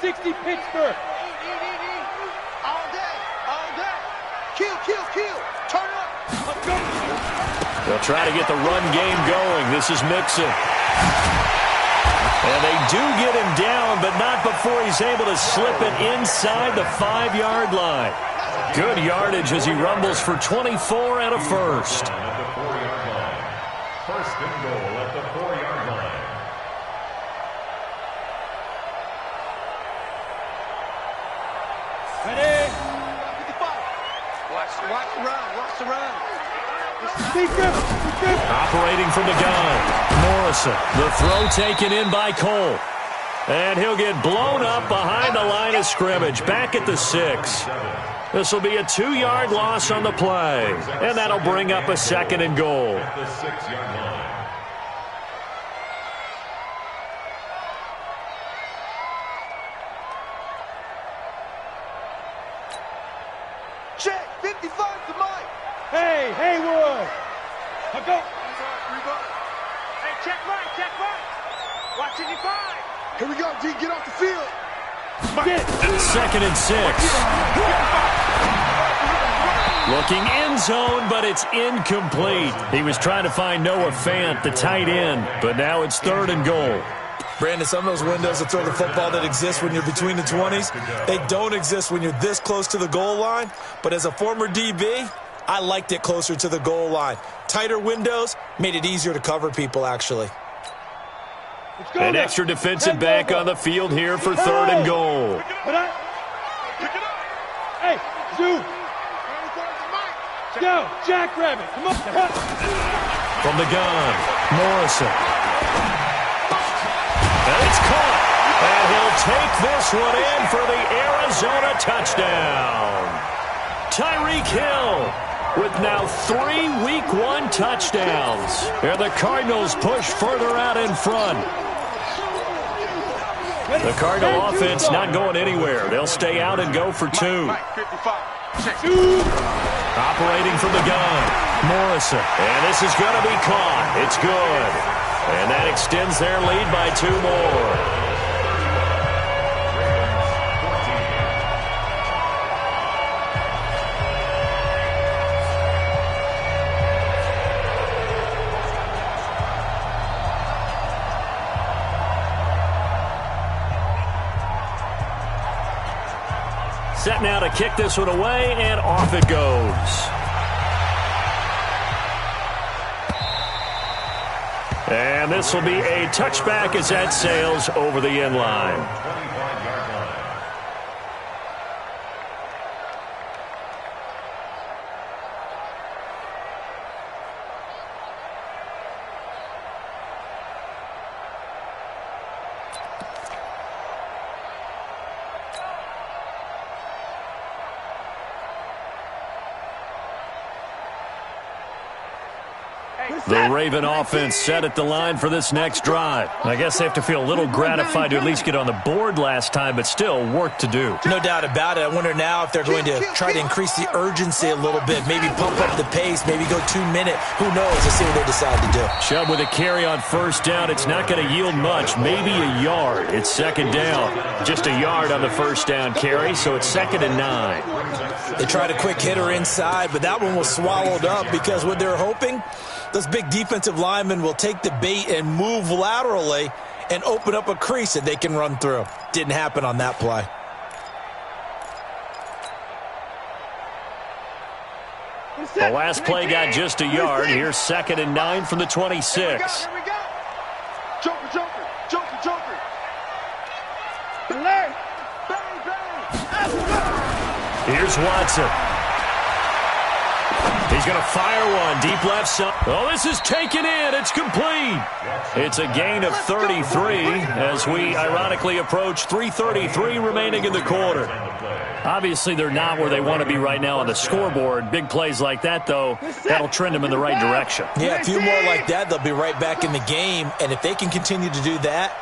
60 Pittsburgh. Kill. Turn up. Let's go. They'll try to get the run game going. This is Mixon. And they do get him down, but not before he's able to slip it inside the 5-yard line. Good yardage as he rumbles for 24 and a first. First and goal at the 4-yard line. Ready. Watch around. Operating from the gun, Morrison. The throw taken in by Cole. And he'll get blown up behind the line of scrimmage, back at the 6. This will be a 2-yard loss on the play, and that'll bring up a 2nd and goal. At the 6-yard line. Check 55 to Mike. Hey, Haywood. I'll go. Hey, check right. Watch 55. Here we go, D. Get off the field. 2nd and 6. Looking end zone, but it's incomplete. He was trying to find Noah Fant, the tight end, but now it's 3rd and goal. Brandon, some of those windows to throw the football that exist when you're between the 20s, they don't exist when you're this close to the goal line. But as a former DB, I liked it closer to the goal line. Tighter windows made it easier to cover people, actually. An extra defensive back on the field here for 3rd and goal. Hey, Zoo. Go, Jackrabbit. Come on. From the gun, Morrison. And it's caught. And he'll take this one in for the Arizona touchdown. Tyreek Hill with now 3 Week 1 touchdowns. And the Cardinals push further out in front. The Cardinal offense not going anywhere. They'll stay out and go for 2. Operating from the gun, Morrison. And this is going to be caught. It's good. And that extends their lead by 2 more. Set now to kick this one away, and off it goes. And this will be a touchback as that sails over the end line. The Raven offense set at the line for this next drive. I guess they have to feel a little gratified to at least get on the board last time, but still work to do. No doubt about it. I wonder now if they're going to try to increase the urgency a little bit, maybe pump up the pace, maybe go 2-minute. Who knows? Let's see what they decide to do. Chubb with a carry on 1st down. It's not going to yield much, maybe a yard. It's 2nd down. Just a yard on the 1st down carry, so it's 2nd and 9. They tried a quick hitter inside, but that one was swallowed up because what they're hoping, those big defensive linemen will take the bait and move laterally and open up a crease that they can run through. Didn't happen on that play. The last play got just a yard. Here's 2nd and 9 from the 26. Here we go. Joker, Joker, Joker, Joker. Bang, bang. Here's Watson. He's going to fire one deep left side. Oh, this is taken in. It's complete. It's a gain of 33 as we ironically approach 3:33 remaining in the quarter. Obviously, they're not where they want to be right now on the scoreboard. Big plays like that, though, that'll trend them in the right direction. Yeah, a few more like that, they'll be right back in the game. And if they can continue to do that,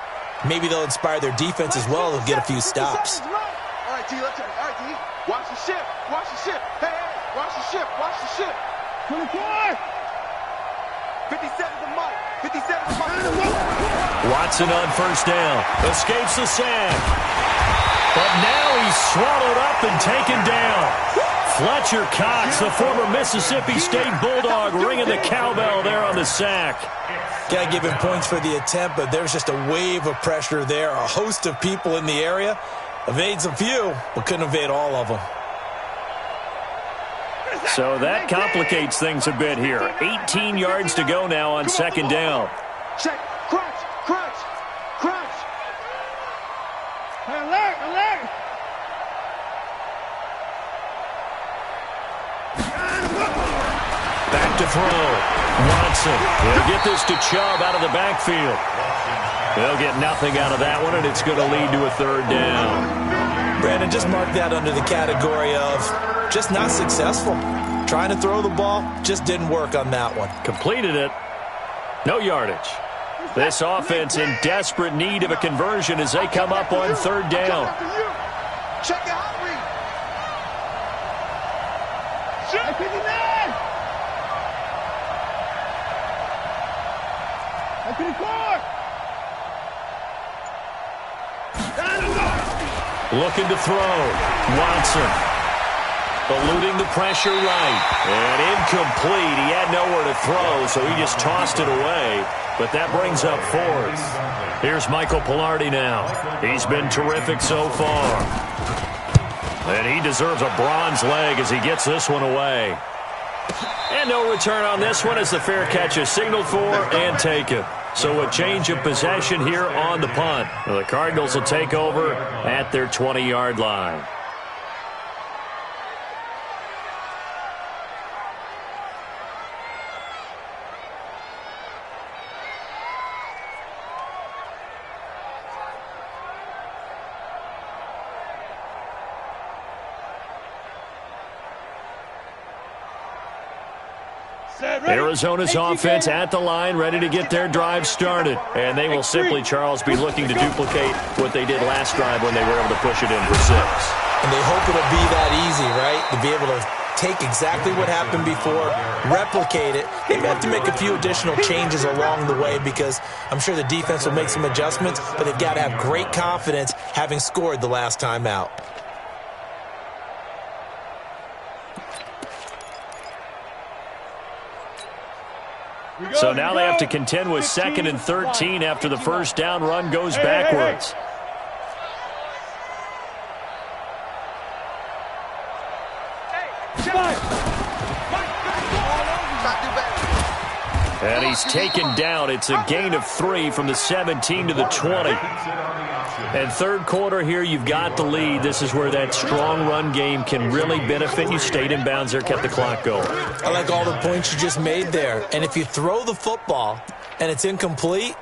maybe they'll inspire their defense as well. They'll get a few stops. All right, D, let's check. All right, D. Watch the ship. Watch the ship. Hey, hey, watch the ship. Watch the ship. 24! 57 to Mike. 57 to Mike. Watson on 1st down. Escapes the sack. But now he's swallowed up and taken down. Fletcher Cox, the former Mississippi State Bulldog, ringing the cowbell there on the sack. Got to give him points for the attempt, but there's just a wave of pressure there. A host of people in the area. Evades a few, but couldn't evade all of them. So that complicates things a bit here. 18 yards to go now on 2nd down. Check. Crunch. Crunch. Crunch. Alert! Alert! Back to throw. Watson. He'll get this to Chubb out of the backfield. They'll get nothing out of that one, and it's going to lead to a 3rd down. Brandon, just mark that under the category of just not successful. Trying to throw the ball, just didn't work on that one. Completed it. No yardage. This offense in desperate need of a conversion as they come up on 3rd down. Check your hot read. Check 59! 54! Looking to throw. Watson. Eluding the pressure right. And incomplete. He had nowhere to throw, so he just tossed it away. But that brings up fourth. Here's Michael Pilardi now. He's been terrific so far. And he deserves a bronze leg as he gets this one away. And no return on this one as the fair catch is signaled for and taken. So a change of possession here on the punt. The Cardinals will take over at their 20-yard line. Arizona's offense at the line, ready to get their drive started. And they will simply, Charles, be looking to duplicate what they did last drive when they were able to push it in for 6. And they hope it'll be that easy, right? To be able to take exactly what happened before, replicate it. They have to make a few additional changes along the way because I'm sure the defense will make some adjustments, but they've got to have great confidence having scored the last time out. So now they have to contend with 2nd and 13 after the first down run goes backwards. And he's taken down. It's a gain of 3 from the 17 to the 20. And third quarter here, you've got the lead. This is where that strong run game can really benefit you. Stayed in bounds there, kept the clock going. I like all the points you just made there. And if you throw the football and it's incomplete,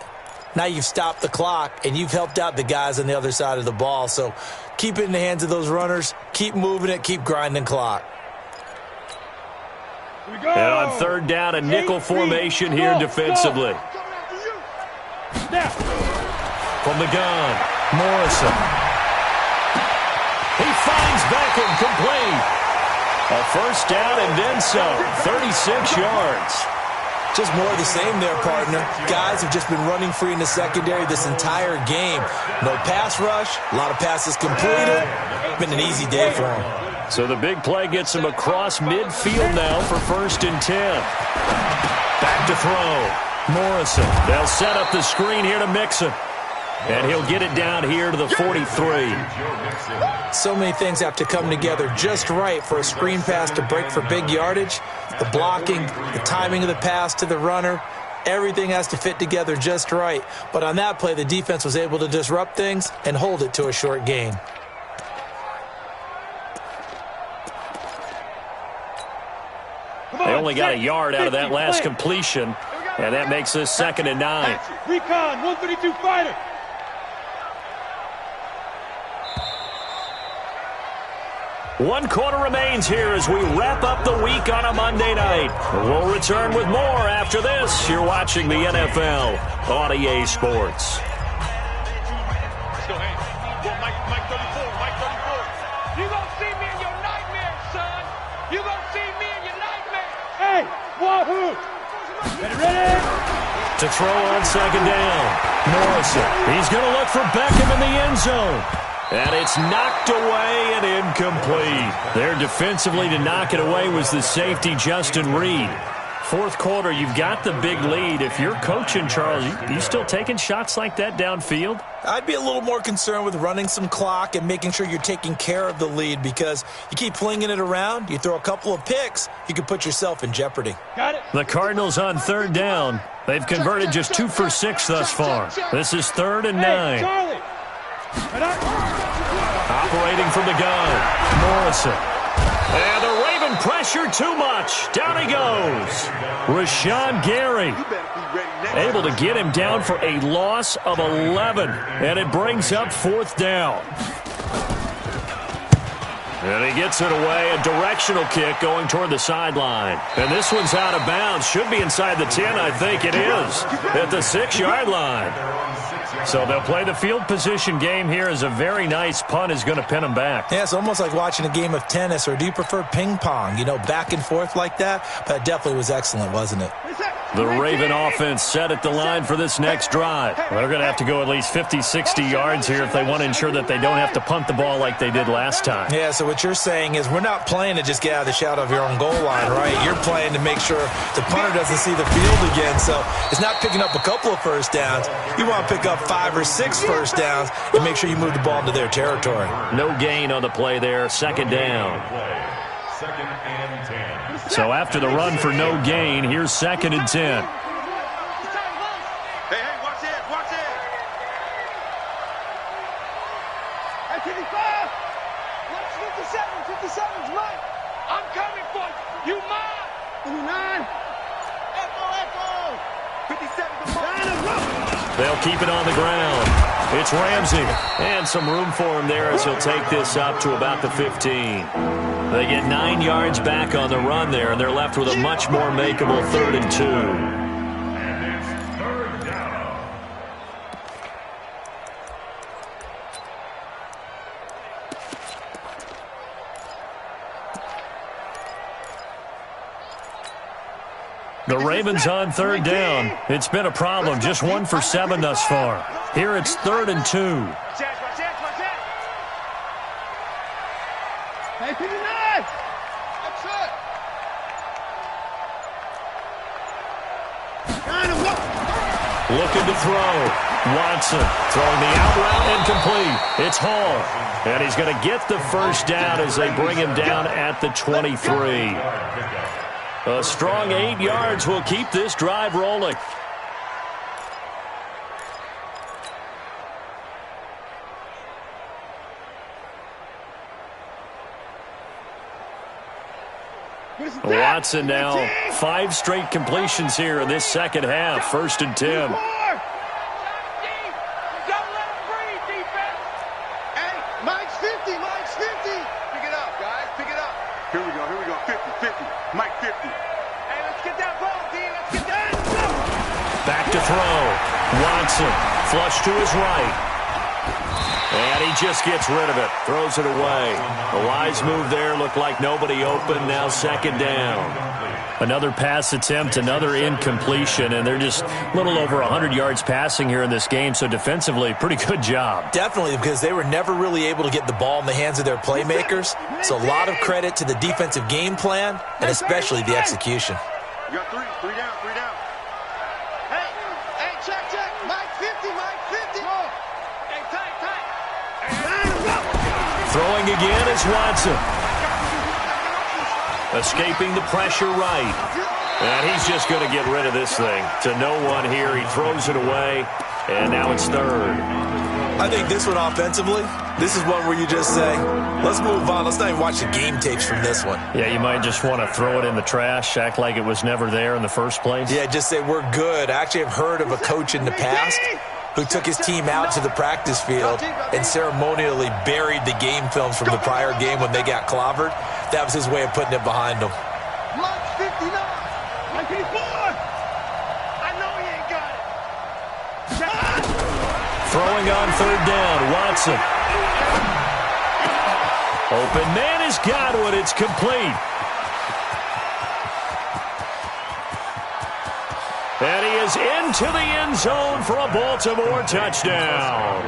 now you've stopped the clock and you've helped out the guys on the other side of the ball. So keep it in the hands of those runners. Keep moving it. Keep grinding clock. And on third down, a nickel formation here defensively. From the gun, Morrison. He finds Beckham complete. A first down and then some, 36 yards. Just more of the same there, partner. Guys have just been running free in the secondary this entire game. No pass rush, a lot of passes completed. Been an easy day for them. So the big play gets him across midfield now for 1st and 10. Back to throw. Morrison. They'll set up the screen here to Mixon. And he'll get it down here to the 43. So many things have to come together just right for a screen pass to break for big yardage. The blocking, the timing of the pass to the runner, everything has to fit together just right. But on that play, the defense was able to disrupt things and hold it to a short gain. They only got a yard out of that last completion, and that makes this 2nd and 9. Recon, 132 fighter. One quarter remains here as we wrap up the week on a Monday night. We'll return with more after this. You're watching the NFL on EA Sports. Let's go, Hank. Mike 34, Mike 34. You gonna see me in your nightmare, son. You gonna see me in your nightmare. Hey, wahoo! Ready? To throw on 2nd down. Morrison. He's going to look for Beckham in the end zone. And it's knocked away and incomplete. There defensively to knock it away was the safety, Justin Reed. Fourth quarter, you've got the big lead. If you're coaching, Charles, you still taking shots like that downfield? I'd be a little more concerned with running some clock and making sure you're taking care of the lead because you keep flinging it around, you throw a couple of picks, you could put yourself in jeopardy. Got it. The Cardinals on 3rd down. They've converted just 2 for 6 thus far. This is 3rd and 9. Hey, Charlie. Operating from the gun, Morrison. And the Raven pressure too much. Down he goes. Rashawn Gary able to get him down for a loss of 11. And it brings up 4th down. And he gets it away. A directional kick going toward the sideline. And this one's out of bounds. Should be inside the 10. I think it is. At the 6-yard line. So they'll play the field position game here as a very nice punt is going to pin them back. Yeah, it's almost like watching a game of tennis, or do you prefer ping pong? You know, back and forth like that? But it definitely was excellent, wasn't it? The Raven offense set at the line for this next drive. They're going to have to go at least 50, 60 yards here if they want to ensure that they don't have to punt the ball like they did last time. Yeah, so what you're saying is we're not playing to just get out of the shadow of your own goal line, right? You're playing to make sure the punter doesn't see the field again. So it's not picking up a couple of first downs. You want to pick up 5 or 6 first downs and make sure you move the ball into their territory. No gain on the play there. Second down. Second and 10. So after the run for no gain, here's second and 10. Hey, watch it, watch it. Hey, 55. Watch 57. 57's mine. I'm coming for you. You mine. 59. Echo. 57 They'll keep it on the ground. It's Ramsey. And some room for him there as he'll take this up to about the 15. They get 9 yards back on the run there, and they're left with a much more makeable 3rd and 2. And it's third down. The Ravens on 3rd down. It's been a problem. Just 1 for 7 thus far. Here it's 3rd and 2. Watch it. Hey, 59. That's it. Looking to throw. Watson throwing the out route incomplete. It's Hall. And he's going to get the first down as they bring him down at the 23. A strong 8 yards will keep this drive rolling. Watson now 5 straight completions here in this second half. 1st and 10. Don't let him breathe, defense. Hey, Mike's 50. Pick it up, guys. Pick it up. Here we go. 50. Mike 50. Hey, let's get that ball, D. Let's get that. Back to throw. Watson flush to his right. And he just gets rid of it. Throws it away. A wise move there. Looked like nobody open. Now 2nd down. Another pass attempt, another incompletion, and they're just a little over 100 yards passing here in this game, so defensively, pretty good job. Definitely, because they were never really able to get the ball in the hands of their playmakers. So a lot of credit to the defensive game plan and especially the execution. You got 3 down. Hey, check. Mike 50. Hey, tight. Throwing again is Watson. Escaping the pressure right. And he's just going to get rid of this thing. To no one here. He throws it away. And now it's 3rd. I think this one offensively, this is one where you just say, let's move on. Let's not even watch the game tapes from this one. Yeah, you might just want to throw it in the trash, act like it was never there in the first place. Yeah, just say we're good. I actually have heard of a coach in the past who took his team out to the practice field and ceremonially buried the game films from the prior game when they got clobbered. That was his way of putting it behind them. Mike 59. Mike 54. I know he ain't got it. Throwing on 3rd down, Watson. Open man is Godwin. It's complete. And he is into the end zone for a Baltimore touchdown.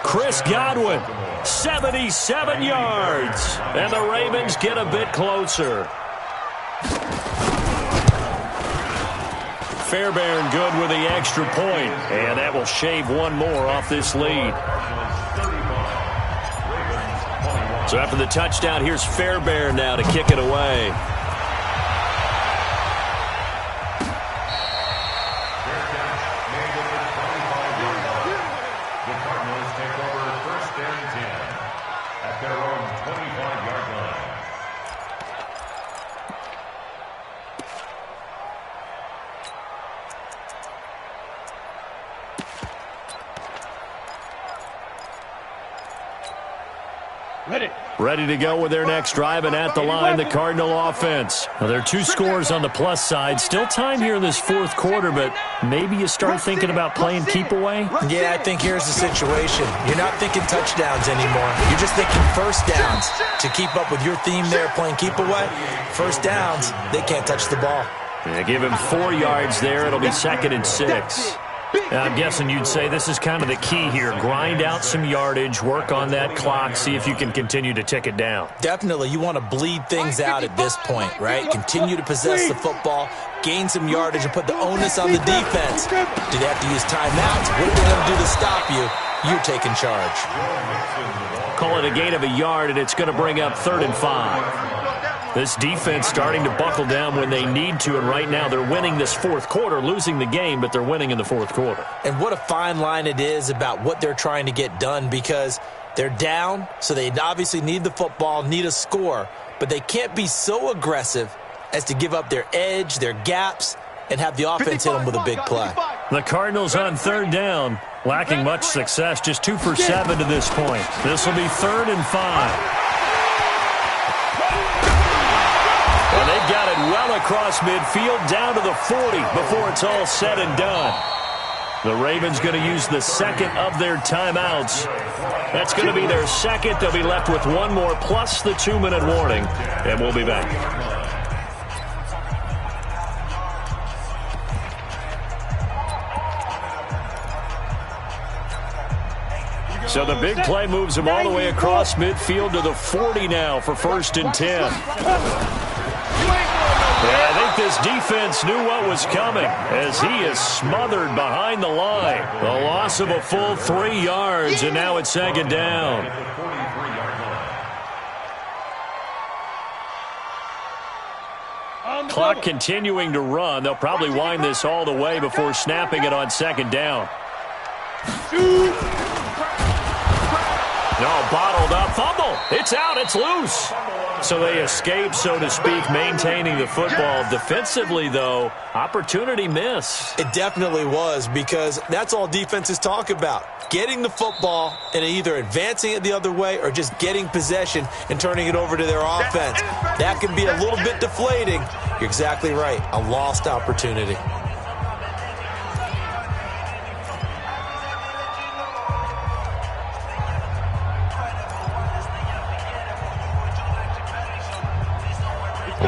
Chris Godwin, 77 yards. And the Ravens get a bit closer. Fairbairn good with the extra point. And that will shave 1 more off this lead. So after the touchdown, here's Fairbairn now to kick it away. The Cardinals take over 1st and 10 at their own 25-yard line. Ready to go with their next drive, and at the line, the Cardinal offense. Well, there are 2 scores on the plus side. Still time here in this 4th quarter, but maybe you start thinking about playing keep away? Yeah, I think here's the situation. You're not thinking touchdowns anymore. You're just thinking first downs. To keep up with your theme there, playing keep away, first downs, they can't touch the ball. They give him 4 yards there. It'll be 2nd and 6. I'm guessing you'd say this is kind of the key here. Grind out some yardage, work on that clock, see if you can continue to tick it down. Definitely. You want to bleed things out at this point, right? Continue to possess the football, gain some yardage, and put the onus on the defense. Do they have to use timeouts? What are they going to do to stop you? You're taking charge. Call it a gain of a yard, and it's going to bring up 3rd and 5. This defense starting to buckle down when they need to, and right now they're winning this 4th quarter, losing the game, but they're winning in the 4th quarter. And what a fine line it is about what they're trying to get done, because they're down, so they obviously need the football, need a score, but they can't be so aggressive as to give up their edge, their gaps, and have the offense hit them with a big play. The Cardinals on 3rd down, lacking much success, just 2 for 7 to this point. This will be 3rd and 5. And they've got it well across midfield, down to the 40 before it's all said and done. The Ravens going to use the 2nd of their timeouts. That's going to be their 2nd. They'll be left with 1 more plus the 2-minute warning, and we'll be back. So the big play moves him all the way across midfield to the 40 now for 1st and 10. Yeah, I think this defense knew what was coming as he is smothered behind the line. The loss of a full 3 yards, and now it's 2nd down. Clock continuing to run. They'll probably wind this all the way before snapping it on 2nd down. No, bottled up. Fumble. It's out. It's loose. So they escape, so to speak, maintaining the football. Defensively, though, opportunity miss. It definitely was, because that's all defenses talk about. Getting the football and either advancing it the other way or just getting possession and turning it over to their offense. That can be a little bit deflating. You're exactly right. A lost opportunity.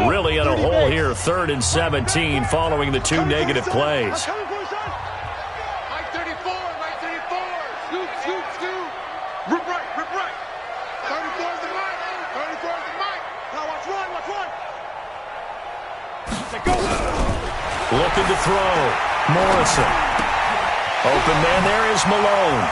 Really in a hole here, 3rd and 17 following the 2 negative plays. Mike 34, Mike 34. Scoop, scoop, scoop. Rip right, rip right. 34 is the Mike. 34 is the Mike. Now watch one, watch one. Go. Looking to throw. Morrison. Open man there is Malone.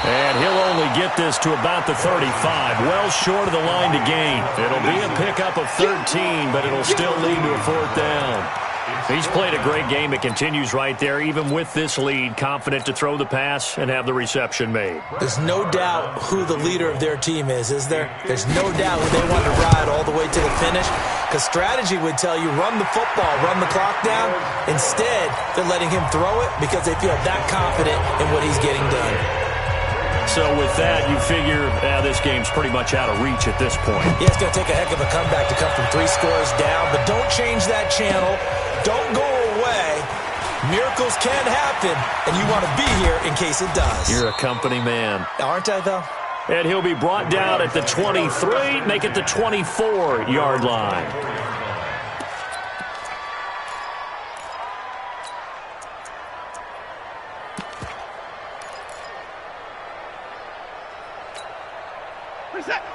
And he'll only get this to about the 35, well short of the line to gain. It'll be a pickup of 13, but it'll still lead to a 4th down. He's played a great game. It continues right there, even with this lead, confident to throw the pass and have the reception made. There's no doubt who the leader of their team is there? There's no doubt who they want to ride all the way to the finish, because strategy would tell you run the football, run the clock down. Instead, they're letting him throw it because they feel that confident in what he's getting done. So with that, you figure this game's pretty much out of reach at this point. Yeah, it's going to take a heck of a comeback to come from 3 scores down, but don't change that channel. Don't go away. Miracles can happen, and you want to be here in case it does. You're a company man. Aren't I, though? And he'll be brought down at the 23, make it the 24-yard line.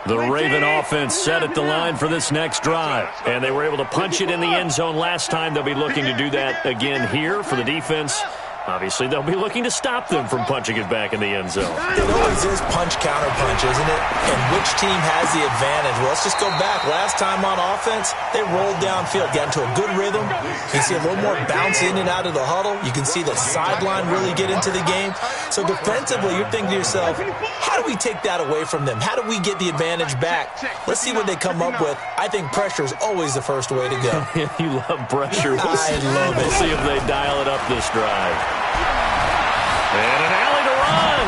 The Raven offense set at the line for this next drive. And they were able to punch it in the end zone last time. They'll be looking to do that again here for the defense. Obviously, they'll be looking to stop them from punching it back in the end zone. It always is punch-counter-punch, isn't it? And which team has the advantage? Well, let's just go back. Last time on offense, they rolled downfield, got into a good rhythm. You see a little more bounce in and out of the huddle. You can see the sideline really get into the game. So defensively, you're thinking to yourself, how do we take that away from them? How do we get the advantage back? Let's see what they come up with. I think pressure is always the first way to go. You love pressure. I love it. We'll see if they dial it up this drive. And an alley to run.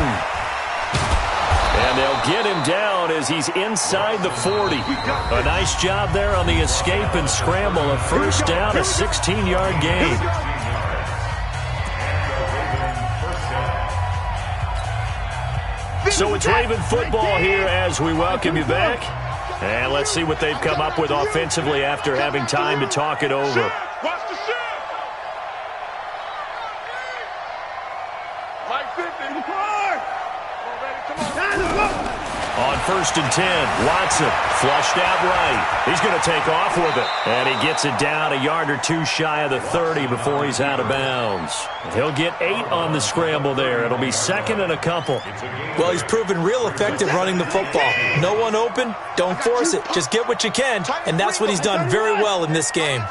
And they'll get him down as he's inside the 40. A nice job there on the escape and scramble. A first down, a 16-yard gain. So it's Raven football here as we welcome you back. And let's see what they've come up with offensively after having time to talk it over. Watch the shift. Like 50. On 1st and 10, Watson flushed out right. He's going to take off with it. And he gets it down a yard or two shy of the 30 before he's out of bounds. He'll get 8 on the scramble there. It'll be 2nd and a couple. Well, he's proven real effective running the football. No one open, don't force it. Just get what you can, and that's what he's done very well in this game.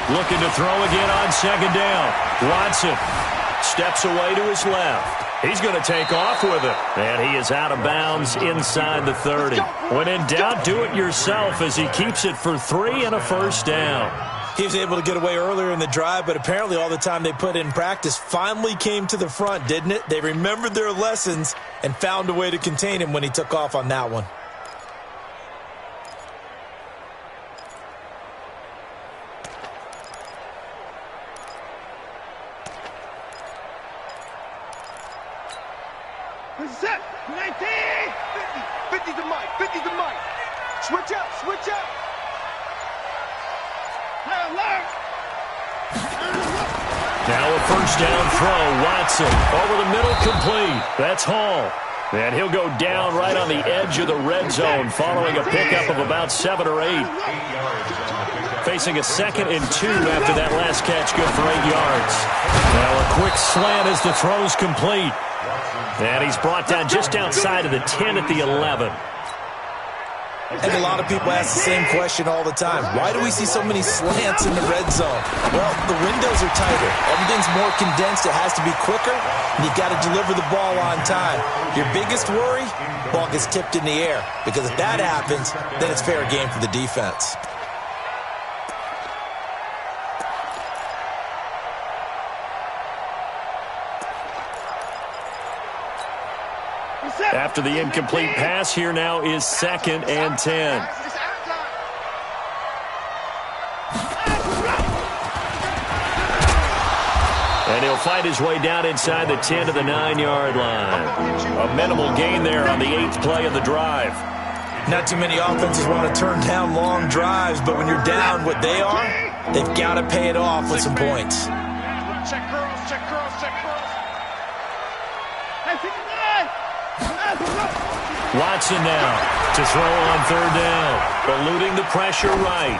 Looking to throw again on 2nd down. Watson steps away to his left. He's going to take off with it. And he is out of bounds inside the 30. When in doubt, do it yourself as he keeps it for 3 and a first down. He was able to get away earlier in the drive, but apparently all the time they put in practice finally came to the front, didn't it? They remembered their lessons and found a way to contain him when he took off on that one. Set. 19. 50 to Mike. 50 to Mike. Switch up. Switch up. Now a first down throw. Watson over the middle, complete. That's Hall. And he'll go down right on the edge of the red zone following a pickup of about 7 or 8. Facing a 2nd and 2 after that last catch, good for 8 yards. Now a quick slant as the throw's complete. And he's brought down just outside of the 10 at the 11. And a lot of people ask the same question all the time. Why do we see so many slants in the red zone? Well, the windows are tighter. Everything's more condensed. It has to be quicker, and you've got to deliver the ball on time. Your biggest worry, ball gets tipped in the air. Because if that happens, then it's fair game for the defense. After the incomplete pass, here now is 2nd and 10. And he'll fight his way down inside the 10 to the 9-yard line. A minimal gain there on the 8th play of the drive. Not too many offenses want to turn down long drives, but when you're down what they are, they've got to pay it off with some points. Check girls. Check girls. Check girls. Watson now to throw on 3rd down. Eluding the pressure right.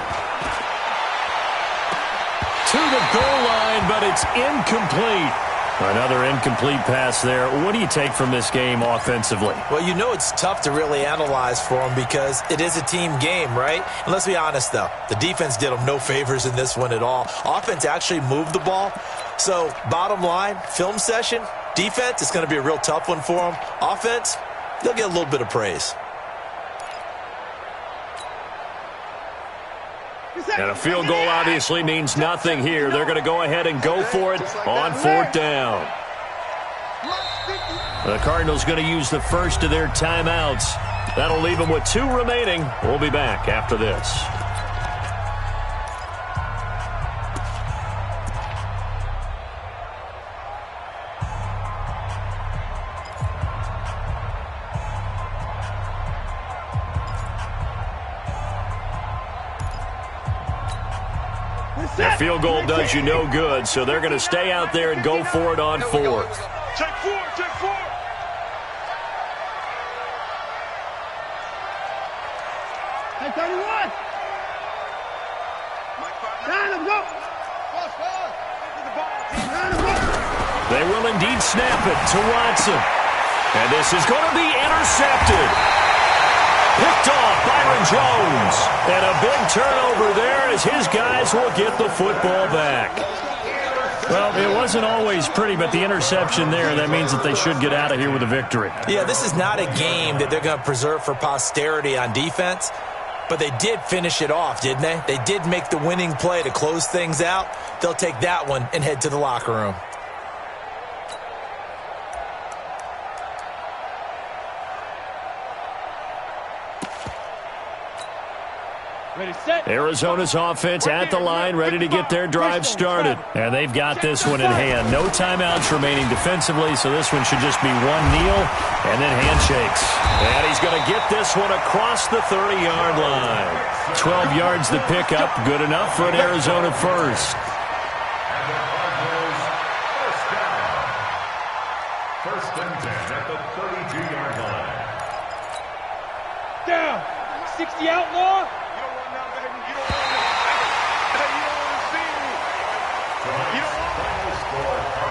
To the goal line, but it's incomplete. Another incomplete pass there. What do you take from this game offensively? Well, you know it's tough to really analyze for them because it is a team game, right? And let's be honest, though. The defense did them no favors in this one at all. Offense actually moved the ball. So, bottom line, film session, defense, it's going to be a real tough one for them. Offense, they'll get a little bit of praise. And a field goal obviously means nothing here. They're going to go ahead and go for it on 4th down. The Cardinals going to use the first of their timeouts. That'll leave them with 2 remaining. We'll be back after this. Their field goal does you no good, so they're going to stay out there and go for it on 4th. Check 4. Check 4. Hey, 31. They will indeed snap it to Watson. And this is going to be intercepted. Picked off Byron Jones. And a big turnover there as his guys will get the football back. Well, it wasn't always pretty, but the interception there, that means that they should get out of here with a victory. Yeah, this is not a game that they're going to preserve for posterity on defense, but they did finish it off, didn't they? They did make the winning play to close things out. They'll take that one and head to the locker room. Ready, set. Arizona's offense at the line, ready to get their drive started. And they've got this one in hand. No timeouts remaining defensively, so this one should just be one kneel and then handshakes. And he's going to get this one across the 30-yard line. 12 yards to pick up, good enough for an Arizona first. And the Cardinals first down. First and 10 at the 32-yard line. Down. 60 outlaw.